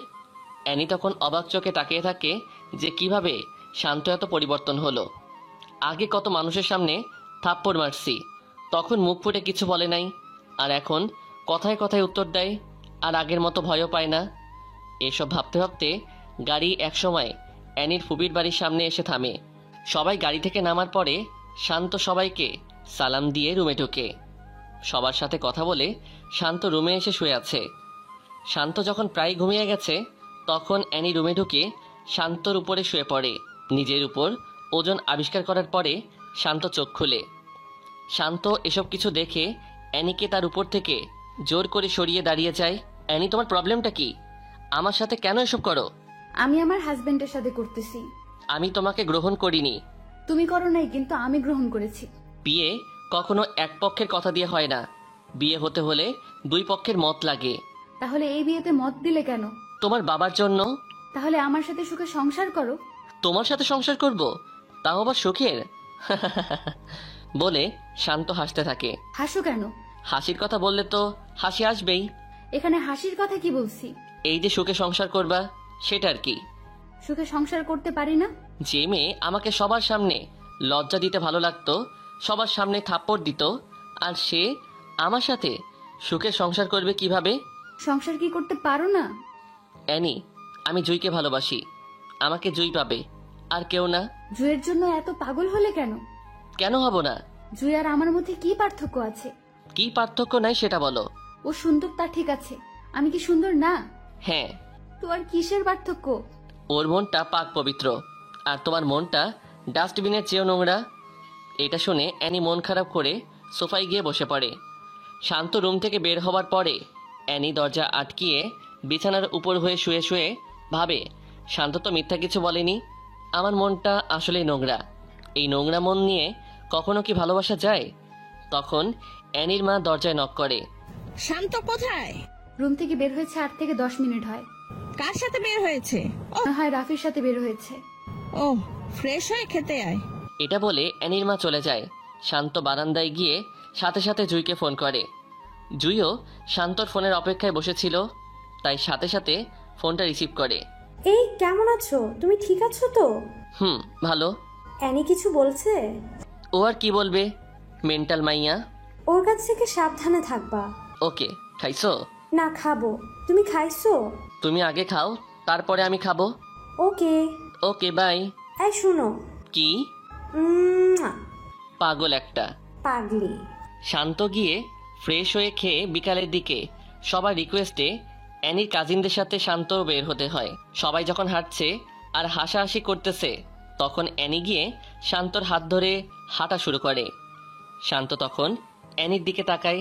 অ্যানি তখন অবাক চোখে তাকিয়ে থাকে যে কিভাবে শান্ত এত পরিবর্তন হলো। আগে কত মানুষের সামনে থাপ্পড় মারছি, তখন মুখ ফুটে কিছু বলে নাই, আর এখন কথায় কথায় উত্তর দেয়, আর আগের মতো ভয়ও পায় না। এসব ভাবতে ভাবতে গাড়ি একসময় অ্যানির ফুবির বাড়ির সামনে এসে থামে। সবাই গাড়ি থেকে নামার পরে শান্ত সবাইকে সালাম দিয়ে রুমে ঢোকে। সবার সাথে কথা বলে শান্ত রুমে এসে শুয়ে আছে। শান্ত যখন প্রায় ঘুমিয়ে গেছে তখন অ্যানি রুমে ঢুকে শান্তর উপরে শুয়ে পড়ে। নিজের উপর ওজন আবিষ্কার করার পরে শান্ত চোখ খুলে। শান্ত এসব কিছু দেখে অ্যানিকে তার উপর থেকে জোর করে সরিয়ে দাঁড়িয়ে যায়। অ্যানি, তোমার প্রবলেমটা কি? আমার সাথে কেন এসব করো? আমি আমার হাজবেন্ডের সাথে করতেছি। আমি তোমাকে গ্রহণ করিনি। তুমি করো নাই, কিন্তু আমি গ্রহণ করেছি। বিয়ে কখনো এক পক্ষের কথা দিয়ে হয় না। বিয়ে হতে হলে দুই পক্ষের মত লাগে। তাহলে এই বিয়েতে মত দিলে কেন? তোমার বাবার জন্য। তাহলে আমার সাথে সুখে সংসার করো। তোমার সাথে সংসার করব, তাও আবার সুখের? বলে শান্ত হাসতে থাকে। হাসো কেন? হাসির কথা বললে তো হাসি আসবেই। এখানে হাসির কথা কি বলছি? এই যে সুখে সংসার করবা সেটা আর কি। সুখে সংসার করতে পারি না? যে মেয়ে আমাকে সবার সামনে লজ্জা দিতে ভালো লাগতো, সবার সামনে থাপ্পড় দিত, আর সে আমার সাথে সুখে সংসার করবে কিভাবে? সংসার কি করতে পারো না? অ্যানি, আমি জুইকে ভালোবাসি। আমাকে জুই পাবে, আর কেউ না। জুয়ের জন্য এত পাগল হলে কেন? কেন হব না? জুই আর আমার মধ্যে কি পার্থক্য আছে? কি পার্থক্য নাই সেটা বলো। ও সুন্দর, তা ঠিক আছে, আমি কি সুন্দর না? হ্যাঁ। তো আর কিসের পার্থক্য? ওর মনটা পাক পবিত্র, আর তোমার মনটা ডাস্টবিনের চেয়েও নোংরা। এটা শুনে অ্যানি মন খারাপ করে সোফায় গিয়ে বসে পড়ে। শান্ত রুম থেকে বের হওয়ার পরে অ্যানি দরজা আটকিয়ে বিছানার উপর হয়ে শুয়ে শুয়ে ভাবে, শান্ত তো মিথ্যা কিছু বলেনি। আমার মনটা আসলেই নোংরা। এই নোংরা মন নিয়ে কখনো কি ভালোবাসা যায়? তখন অ্যানির মা দরজায় নক করে। শান্ত কোথায়? রুম থেকে বের হয়েছে 8 থেকে 10 মিনিট হয়। কার সাথে বের হয়েছে? মনে হয় রাফির সাথে বের হয়েছে। ও, ফ্রেশ হয়ে খেতে আয়। এটা বলে অ্যানির মা চলে যায়। শান্ত বারান্দায় গিয়ে সাথে সাথে জুইকে ফোন করে। জুইও শান্তর ফোনের অপেক্ষায় বসেছিল, তাই সাথে সাথে ফোনটা রিসিভ করে। এই কেমন আছো? তুমি ঠিক আছো তো? ভালো। অ্যানি কিছু বলছে? ও আর কি বলবে, মেন্টাল মাইয়া। ওর কাছ থেকে সাবধানে থাকবা। ওকে। খাইছো? না, খাবো। তুমি খাইছো? তুমি আগে খাও, তারপরে আমি খাবো। ওকে। Okay bye. এই শুনো। কি? উম্মুয়া। পাগল একটা। পাগলি। শান্ত গিয়ে ফ্রেশ হয়ে খেয়ে বিকালের দিকে সবার রিকোয়েস্টে অ্যানির কাজিনদের সাথে শান্ত বের হতে হয়। সবাই যখন হাঁটছে আর হাসাহাসি করতেছে তখন অ্যানি গিয়ে শান্তর হাত ধরে হাঁটা শুরু করে। শান্ত তখন অ্যানির দিকে তাকায়।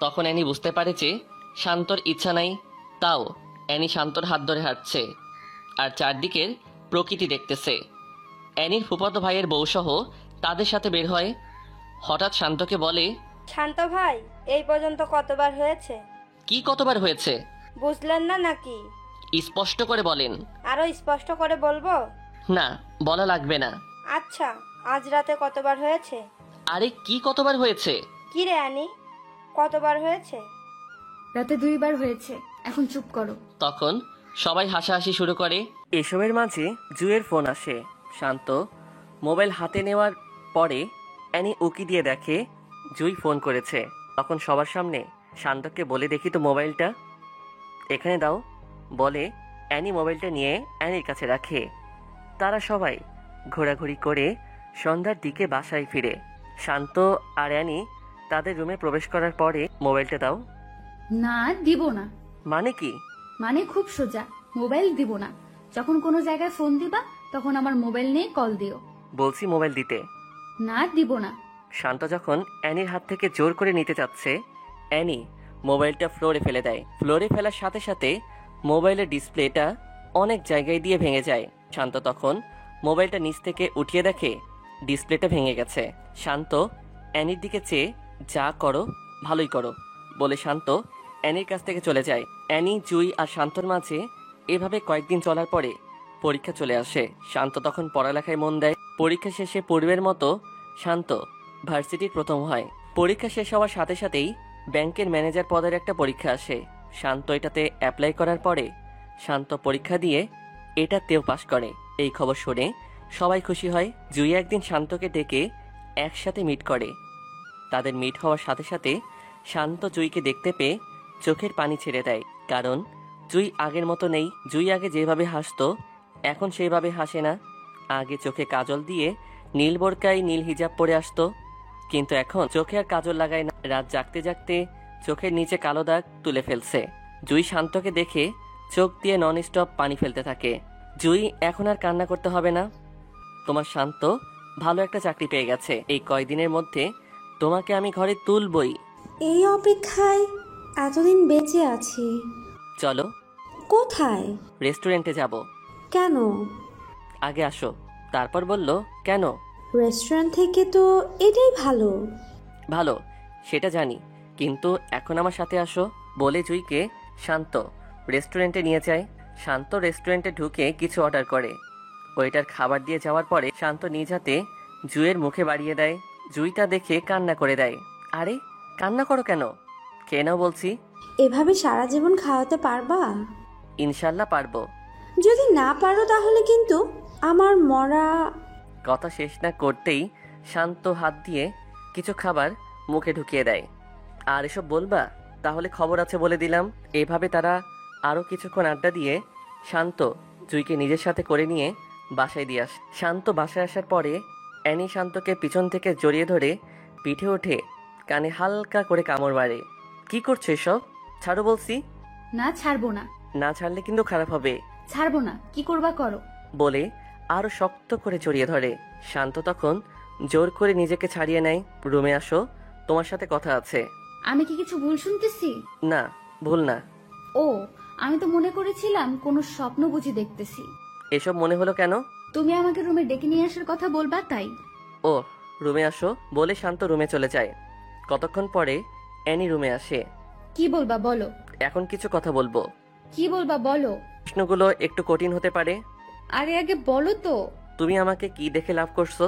তখন অ্যানি বুঝতে পারে যে শান্তর ইচ্ছা নাই, তাও অ্যানি শান্তর হাত ধরে হাঁটছে আর চারদিকের প্রকৃতি দেখতেছে। অ্যানির ফুফাতো ভাইয়ের বউসহ তাদের সাথে বের হয়। হঠাৎ শান্তকে বলে, শান্ত ভাই, এই পর্যন্ত কতবার হয়েছে? কি কতবার হয়েছে? বুঝলেন না নাকি? স্পষ্ট করে বলেন। আরো স্পষ্ট করে বলবো? না, বলা লাগবে না। আচ্ছা, আজ রাতে কতবার হয়েছে? আরে কি কতবার হয়েছে? কি রে অ্যানি, কতবার হয়েছে? রাতে 2 বার হয়েছে, এখন চুপ করো। তখন সবাই হাসাহাসি শুরু করে। এসবের মাঝে জুয়ের ফোন আসে। শান্ত মোবাইল হাতে নেওয়ার পরে অ্যানি উকি দিয়ে দেখে জুই ফোন করেছে। তখন সবার সামনে শান্তকে বলে, দেখি তো মোবাইলটা এখানে দাও বলে অ্যানি মোবাইলটা নিয়ে অ্যানির কাছে রাখে। তারা সবাই ঘোরাঘুরি করে সন্ধ্যার দিকে বাসায় ফিরে। শান্ত আর অ্যানি তাদের রুমে প্রবেশ করার পরে, মোবাইলটা দাও। না, দিব না। মানে কি? মানে খুব সোজা, মোবাইল দিব না। যখন কোনো জায়গায় ফোন দিবা তখন আমার মোবাইল নিয়ে কল দিও। বলছি মোবাইল দিতে। না, দিব না। শান্ত যখন অ্যানির হাত থেকে জোর করে নিতে যাচ্ছে, অ্যানি মোবাইলটা ফ্লোরে ফেলে দেয়। ফ্লোরে ফেলার সাথে সাথে মোবাইলের ডিসপ্লেটা অনেক জায়গায় দিয়ে ভেঙে যায়। শান্ত তখন মোবাইলটা নিচ থেকে উঠিয়ে দেখে ডিসপ্লেটা ভেঙে গেছে। শান্ত অ্যানির দিকে চেয়ে, যা করো ভালোই করো বলে শান্ত অ্যানির কাছ থেকে চলে যায়। অ্যানি, জুই আর শান্তর মাঝে এভাবে কয়েকদিন চলার পরে পরীক্ষা চলে আসে। শান্ত তখন পড়ালেখায় মন দেয়। পরীক্ষা শেষে পূর্বের মতো শান্ত ভার্সিটির প্রথম হয়। পরীক্ষা শেষ হওয়ার সাথে সাথেই ব্যাংকের ম্যানেজার পদের একটা পরীক্ষা আসে। শান্ত এটাতে অ্যাপ্লাই করার পরে শান্ত পরীক্ষা দিয়ে এটাতেও পাশ করে। এই খবর শুনে সবাই খুশি হয়। জুই একদিন শান্তকে ডেকে একসাথে মিট করে। তাদের মিট হওয়ার সাথে সাথে শান্ত জুইকে দেখতে পেয়ে চোখের পানি ছেড়ে দেয়, কারণ জুই আগের মতো নেই। জুই আগে যেভাবে হাসতো এখন সেইভাবে হাসে না। আগে চোখে কাজল দিয়ে নীল বোরকায় নীল হিজাব পরে আসতো, কিন্তু এখন চোখে আর কাজল লাগায় না। রাত জাগতে জাগতে চোখের নিচে কালো দাগ তুলে ফেলছে। জুই শান্তকে দেখে চোখ দিয়ে নন স্টপ পানি ফেলতে থাকে। জুই, এখন আর কান্না করতে হবে না। তোমার শান্ত ভালো একটা চাকরি পেয়ে গেছে। এই কয়দিনের মধ্যে তোমাকে আমি ঘরে তুলবই। এই অপেক্ষায় এতদিন বেঁচে আছি। চলো। কোথায়? রেস্টুরেন্টে যাব। কেন? আগে আসো। তারপর বলল, কেন? রেস্টুরেন্ট থেকে তো এটাই ভালো। ভালো সেটা জানি, কিন্তু এখন আমার সাথে আসো বলে জুইকে শান্ত রেস্টুরেন্টে নিয়ে যায়। শান্ত রেস্টুরেন্টে ঢুকে কিছু অর্ডার করে। ওইটার খাবার দিয়ে যাওয়ার পরে শান্ত নিজ হাতে জুইয়ের মুখে বাড়িয়ে দেয়। জুই তা দেখে কান্না করে দেয়। আরে কান্না করো কেন? খেয়ে নাও বলছি। এভাবে সারা জীবন খাওয়াতে পারবা? ইনশাল্লাহ পারবো। যদি না পারো তাহলে কিন্তু আমার মরা। কথা শেষ না করতেই শান্ত হাত দিয়ে কিছু খাবার মুখে ঢুকিয়ে দেয়। আর এসব বলবা? তাহলে খবর আছে বলে দিলাম। এভাবে তারা আরও কিছুক্ষণ আড্ডা দিয়ে শান্ত জুইকে নিজের সাথে করে নিয়ে বাসায় দিয়ে আসে। শান্ত বাসায় আসার পরে অ্যানি শান্তকে পিছন থেকে জড়িয়ে ধরে পিঠে ওঠে কানে হালকা করে কামড় মারে। কি করছো এসব? ছাড়ো বলছি। না, ছাড়বো না। না ছাড়লে কিন্তু খারাপ হবে। ছাড়বো না, কি করবা করো বলে আরো শক্ত করে জড়িয়ে ধরে। শান্ত তখন জোর করে নিজেকে ছাড়িয়ে নেয়। রুমে আসো, তোমার সাথে কথা আছে। আমি কি কিছু ভুল শুনতেছি? না, ভুল না। ও, আমি তো মনে করেছিলাম কোনো স্বপ্ন বুঝি দেখতেছি। এসব মনে হলো কেন? তুমি আমাকে রুমে ডেকে নিয়ে আসার কথা বলবা তাই। ও, রুমে আসো বলে শান্ত রুমে চলে যায়। কতক্ষণ পরে অ্যানি রুমে আসে। কি বলবা বলো। এখন কিছু কথা বলবো। কি বলবা বলো। প্রশ্নগুলো একটু কঠিন হতে পারে। আরে আগে বলো তো। তুমি আমাকে কি দেখে লাভ করছো?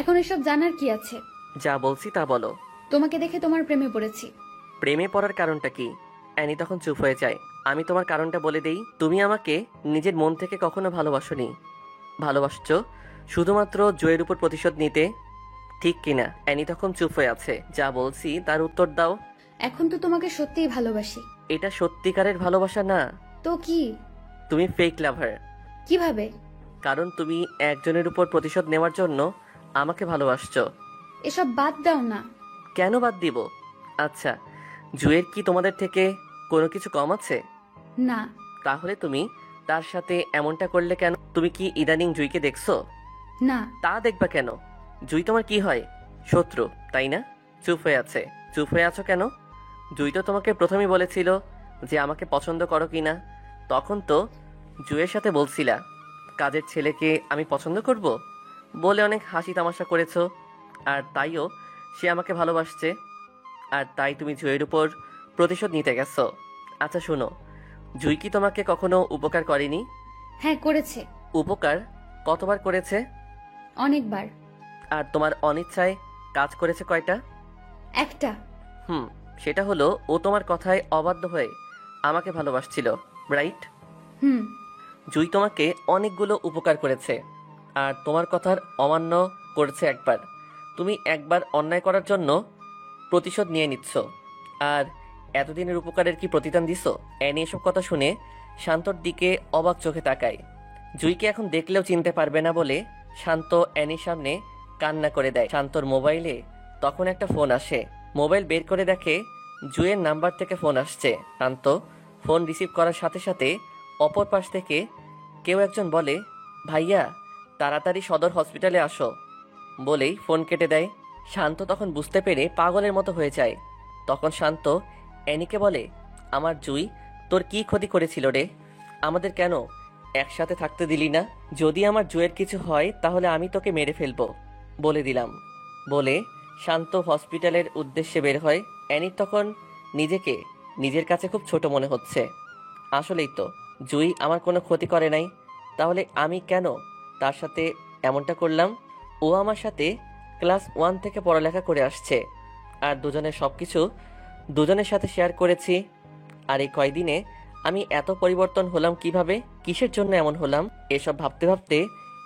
এখন এসব জানার কি আছে? যা বলছি তা বলো। তোমাকে দেখে তোমার প্রেমে পড়েছি। প্রেমে পড়ার কারণটা কি? অ্যানি তখন চুপ হয়ে যায়। আমি তোমার কারণটা বলে দেই। তুমি আমাকে নিজের মন থেকে কখনো ভালোবাসোনি। ভালোবাসছো শুধুমাত্র জয়ের উপর প্রতিশোধ নিতে, ঠিক কিনা? অ্যানি তখন চুপ হয়ে আছে। যা বলছি তার উত্তর দাও। এখন তো তোমাকে সত্যিই ভালোবাসি। এটা সত্যিকারের ভালোবাসা না তো কি? তুমি ফেক লাভার। কিভাবে? কারণ তুমি একজনের উপর প্রতিশোধ নেওয়ার জন্য আমাকে ভালোবাসছো। এসব বাদ দাও না। কেন বাদ দিব? আচ্ছা, জুয়ের কি তোমাদের থেকে কোনো কিছু কম আছে? না। তাহলে তুমি তার সাথে এমনটা করলে কেন? তুমি কি ইদানিং জুইকে দেখছো? না। তা দেখবা কেন? জুই তোমার কি হয়? শত্রু, তাই না? চুপ হয়ে আছে। চুপ হয়ে আছো কেন? জুই তো তোমাকে প্রথমেই বলেছিল যে আমাকে পছন্দ করো কিনা। তখন তো জুইয়ের সাথে বলছিলা কাজের ছেলেকে আমি পছন্দ করব বলে অনেক হাসি তামাশা করেছো। আর তাইও সে আমাকে ভালোবাসছে। আর তাই তুমি জুইয়ের উপর প্রতিশোধ নিতে গেছো। আচ্ছা শোনো, জুই কি তোমাকে কখনো উপকার করেনি? হ্যাঁ করেছে। উপকার কতবার করেছে? অনেকবার। আর তোমার অনিচ্ছায় কাজ করেছে কয়টা? একটা। সেটা হলো ও তোমার কথায় অবাধ্য হয়ে আমাকে ভালোবাসছিল, রাইট? হুম। জুই তোমাকে অনেকগুলো উপকার করেছে আর তোমার কথার অমান্য করেছে একবার। তুমি একবার অন্যায় করার জন্য প্রতিশোধ নিয়ে নিচ্ছ। আর এতদিনের উপকারের কি প্রতিদান দিছো? অ্যানি এসব কথা শুনে শান্তর দিকে অবাক চোখে তাকায়। জুইকে এখন দেখলেও চিনতে পারবে না বলে শান্ত অ্যানির সামনে কান্না করে দেয়। শান্তর মোবাইলে তখন একটা ফোন আসে। মোবাইল বের করে দেখে জুইয়ের নাম্বার থেকে ফোন আসছে। শান্ত ফোন রিসিভ করার সাথে সাথে অপর পাশ থেকে কেউ একজন বলে, ভাইয়া তাড়াতাড়ি সদর হসপিটালে আসো বলেই ফোন কেটে দেয়। শান্ত তখন বুঝতে পেরে পাগলের মতো হয়ে যায়। তখন শান্ত অ্যানিকে বলে, আমার জুই তোর কি ক্ষতি করেছিল রে? আমাদের কেন একসাথে থাকতে দিলি না? যদি আমার জুয়ের কিছু হয় তাহলে আমি তোকে মেরে ফেলবো বলে দিলাম বলে শান্ত হসপিটালের উদ্দেশ্যে বের হয়। অ্যানির তখন নিজেকে নিজের কাছে খুব ছোট মনে হচ্ছে। আসলেই তো জুই আমার কোনো ক্ষতি করে নাই, তাহলে আমি কেন তার সাথে এমনটা করলাম? ও আমার সাথে ক্লাস 1 থেকে পড়ালেখা করে আসছে আর দুজনের সব কিছু দুজনের সাথে শেয়ার করেছি। আর এই কয়দিনে আমি এত পরিবর্তন হলাম কিভাবে? কিসের জন্য এমন হলাম? এসব ভাবতে ভাবতে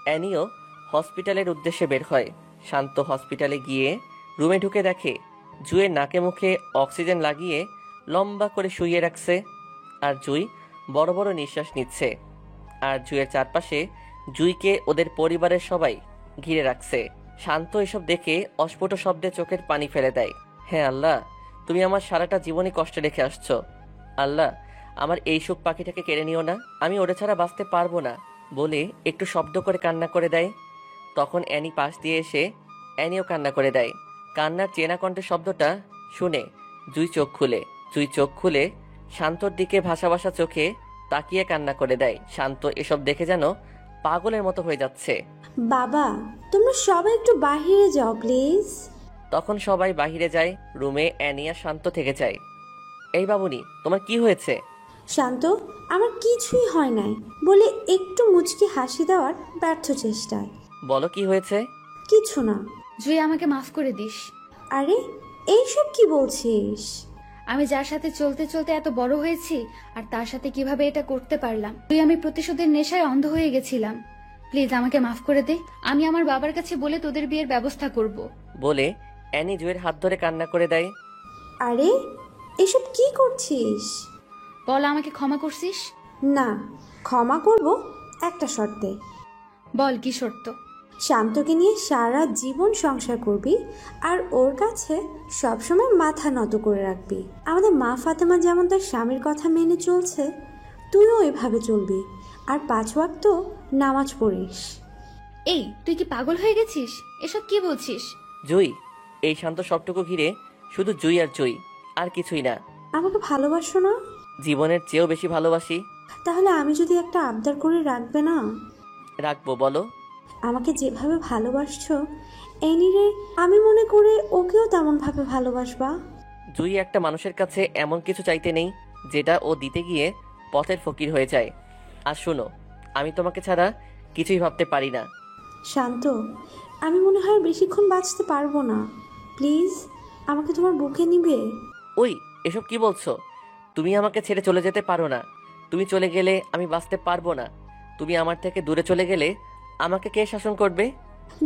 অ্যানিও হসপিটালের উদ্দেশ্যে বের হয়। শান্ত হসপিটালে গিয়ে রুমে ঢুকে দেখে জুয়ের নাকে মুখে অক্সিজেন লাগিয়ে লম্বা করে শুইয়ে রাখছে। আর জুই বড় বড় নিঃশ্বাস নিচ্ছে। আর জুয়ের চারপাশে জুইকে ওদের পরিবারের সবাই ঘিরে রাখছে। শান্ত এসব দেখে অস্ফুট শব্দে চোখের পানি ফেলে দেয়। হ্যাঁ আল্লাহ, তুমি আমার সারাটা জীবনই কষ্টে রেখে আসছো। আল্লাহ, আমার এই সুখ পাখিটাকে কেড়ে নিও না, আমি ওরে ছাড়া বাঁচতে পারবো না বলে একটু শব্দ করে কান্না করে দেয়। তখন অ্যানি পাশ দিয়ে এসে অ্যানিও কান্না করে দেয়। কান্নার চেনা কণ্ঠের শব্দটা শুনে জুই চোখ খুলে শান্তর দিকে ভাসা ভাসা চোখে তাকিয়ে কান্না করে দেয়। শান্ত এসব দেখে যেন পাগলের মতো হয়ে যাচ্ছে। বাবা, তোমরা সবাই একটু বাহিরে যাও প্লিজ। তখন সবাই বাহিরে যায়। রুমে অ্যানি আর শান্ত থেকে যায়। এই বাবুনি, তোমার কি হয়েছে? শান্ত, আমার কিছুই হয় নাই বলে একটু মুচকি হাসি দেওয়ার ব্যর্থ চেষ্টায়। বলো কি হয়েছে? কিছু না। জুই আমাকে মাফ করে দিস। আরে এইসব কি বলছিস? আমি যার সাথে চলতে চলতে এত বড় হয়েছি আর তার সাথে কিভাবে এটা করতে পারলাম? আমি প্রতিশোধের নেশায় অন্ধ হয়ে গেছিলাম। প্লিজ আমাকে মাফ করে দে। আমি আমার বাবার কাছে বলে তোদের বিয়ের ব্যবস্থা করব বলে অ্যানি জুয়ের হাত ধরে কান্না করে দেয়। আরে এসব কি করছিস? বল, আমাকে ক্ষমা করছিস? না, ক্ষমা করব একটা শর্তে। বল, কি শর্ত? শান্তকে নিয়ে সারা জীবন সংসার করবি আর ওর কাছে সবসময় মাথা নত করে রাখবি। আমাদের মা ফাতেমা যেমন তার স্বামীর কথা মেনে চলছে, তুইও এভাবে চলবি। আর 5 ওয়াক্ত নামাজ পড়িস। এই, তুই কি পাগল হয়ে গেছিস? এসব কি বলছিস? জুই, এই শান্ত সবটুকু ঘিরে শুধু জুই আর জুই, আর কিছুই না। আমাকে ভালোবাসো না? জীবনের চেয়েও বেশি ভালোবাসি। তাহলে আমি যদি একটা আবদার করে রাখবে না? রাখবো, বলো। আমাকে যেভাবে ভালোবাসছো এনিরে, আমি মনে করে ওকেও তেমন ভাবে ভালোবাসবা। জুই একটা মানুষের কাছে এমন কিছু চাইতে নেই যেটা ও দিতে গিয়ে পথের ফকির হয়ে যায়। আর শোনো, আমি তোমাকে ছাড়া কিছুই ভাবতে পারি না। শান্ত, আমি মনে হয় বেশিক্ষণ বাঁচতে পারবো না। প্লিজ আমাকে তোমার বুকে নিবে। ওই, এসব কি বলছো? তুমি আমাকে ছেড়ে চলে যেতে পারো না। তুমি চলে গেলে আমি বাঁচতে পারবো না। তুমি আমার থেকে দূরে চলে গেলে আমাকে কে শাসন করবে?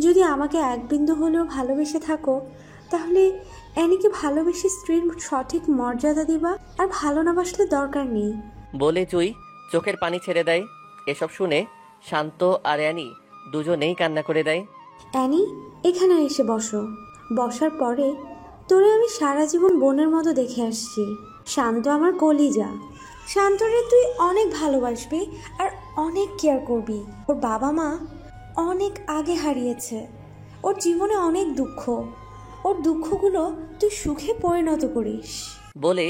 যদি আমাকে এক বিন্দু হলেও ভালোবেসে থাকো, তাহলে অ্যানিকে ভালোবেসে স্ত্রীর সঠিক মর্যাদা দিবা। আর ভালো না বাসলে দরকার নেই বলে জুই চোখের পানি ছেড়ে দেয়। এসব শুনে শান্ত আর অ্যানি দুজনেই কান্না করে দেয়। অ্যানি, এখানে এসে বসো। বসার পরে তোরে আমি সারা জীবন বোনের মতো দেখে আসছি। শান্ত আমার কলিজা। শান্তরে তুই অনেক ভালোবাসবি আর অনেক কেয়ার করবি। ওর বাবা মা অনেক আগে হারিয়েছে। ওর জীবনে অনেক দুঃখ। ওর দুঃখগুলো তুই সুখে পরিণত করিস। বলে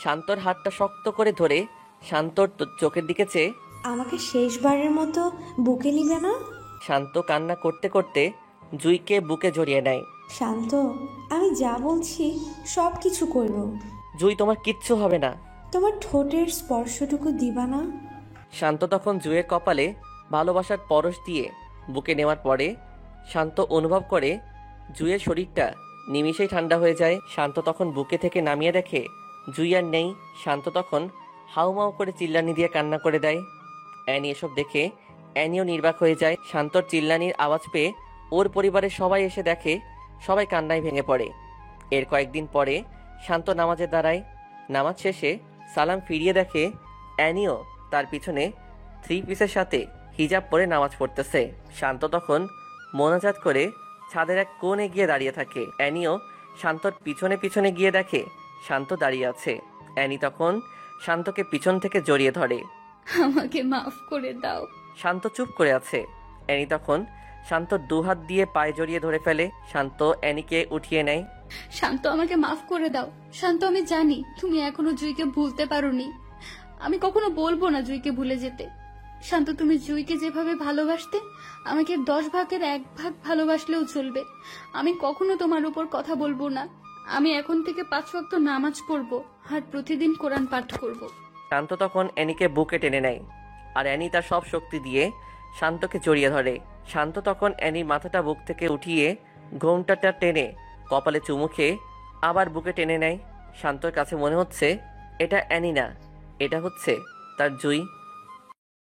শান্তর হাতটা শক্ত করে ধরে শান্তর চোখের দিকে চেয়ে আমাকে শেষবারের মতো বুকে নিবে না? শান্ত কান্না করতে করতে জুইকে বুকে জড়িয়ে নেয়। শান্ত, আমি যা বলছি সব কিছু করব। জুই, তোমার কিচ্ছু হবে না। তোমার ঠোঁটের স্পর্শটুকু দিবা না? শান্ত তখন জুইয়ের কপালে ভালোবাসার পরশ দিয়ে বুকে নেওয়ার পরে শান্ত অনুভব করে জুইয়ের শরীরটা নিমিষেই ঠান্ডা হয়ে যায়। শান্ত তখন বুকে থেকে নামিয়ে দেখে জুই আর নেই। শান্ত তখন হাউমাউ করে চিল্লানি দিয়ে কান্না করে দেয়। অ্যানি এসব দেখে অ্যানিও নির্বাক হয়ে যায়। শান্তর চিল্লানির আওয়াজ পেয়ে ওর পরিবারের সবাই এসে দেখে, সবাই কান্নায় ভেঙে পড়ে। এর কয়েকদিন পরে শান্ত নামাজে দাঁড়ায়। নামাজ শেষে সালাম ফিরিয়ে দেখে অ্যানিও তার পিছনে 3 পিসের সাথে হিজাব পরে নামাজ পড়তেছে। শান্ত তখন মোনাজাত করে ছাদের এক কোণে গিয়ে দাঁড়িয়ে থাকে। অ্যানিও শান্তর পিছনে পিছনে গিয়ে দেখে শান্ত দাঁড়িয়ে আছে। অ্যানি তখন শান্তকে পিছন থেকে জড়িয়ে ধরে। আমাকে মাফ করে দাও। শান্ত চুপ করে আছে। অ্যানি তখন শান্তর 2 হাত দিয়ে পায়ে জড়িয়ে ধরে ফেলে। শান্ত অ্যানিকে উঠিয়ে নেয়। শান্ত, আমাকে মাফ করে দাও। শান্ত, আমি জানি তুমি এখনো জুইকে ভুলতে পারোনি। আমি কখনো বলবো না জুইকে ভুলে যেতে। শান্ত, তুমি জুইকে যেভাবে ভালোবাসতে আমাকে 10 ভাগের 1 ভাগ ভালোবাসলেও চলবে। আমি কখনো তোমার উপর কথা বলবো না। আমি এখন থেকে 5 ওয়াক্ত নামাজ পড়বো আর প্রতিদিন কোরআন পাঠ করব। শান্ত তখন অ্যানিকে বুকে টেনে নেয় আর অ্যানি তার সব শক্তি দিয়ে শান্তকে জড়িয়ে ধরে। শান্ত তখন অ্যানির মাথাটা বুক থেকে উঠিয়ে ঘোমটাটা টেনে কপালে চুমু খেয়ে আবার বুকে টেনে নেয়। শান্তর কাছে মনে হচ্ছে এটা অ্যানি না, এটা হচ্ছে তার জুই।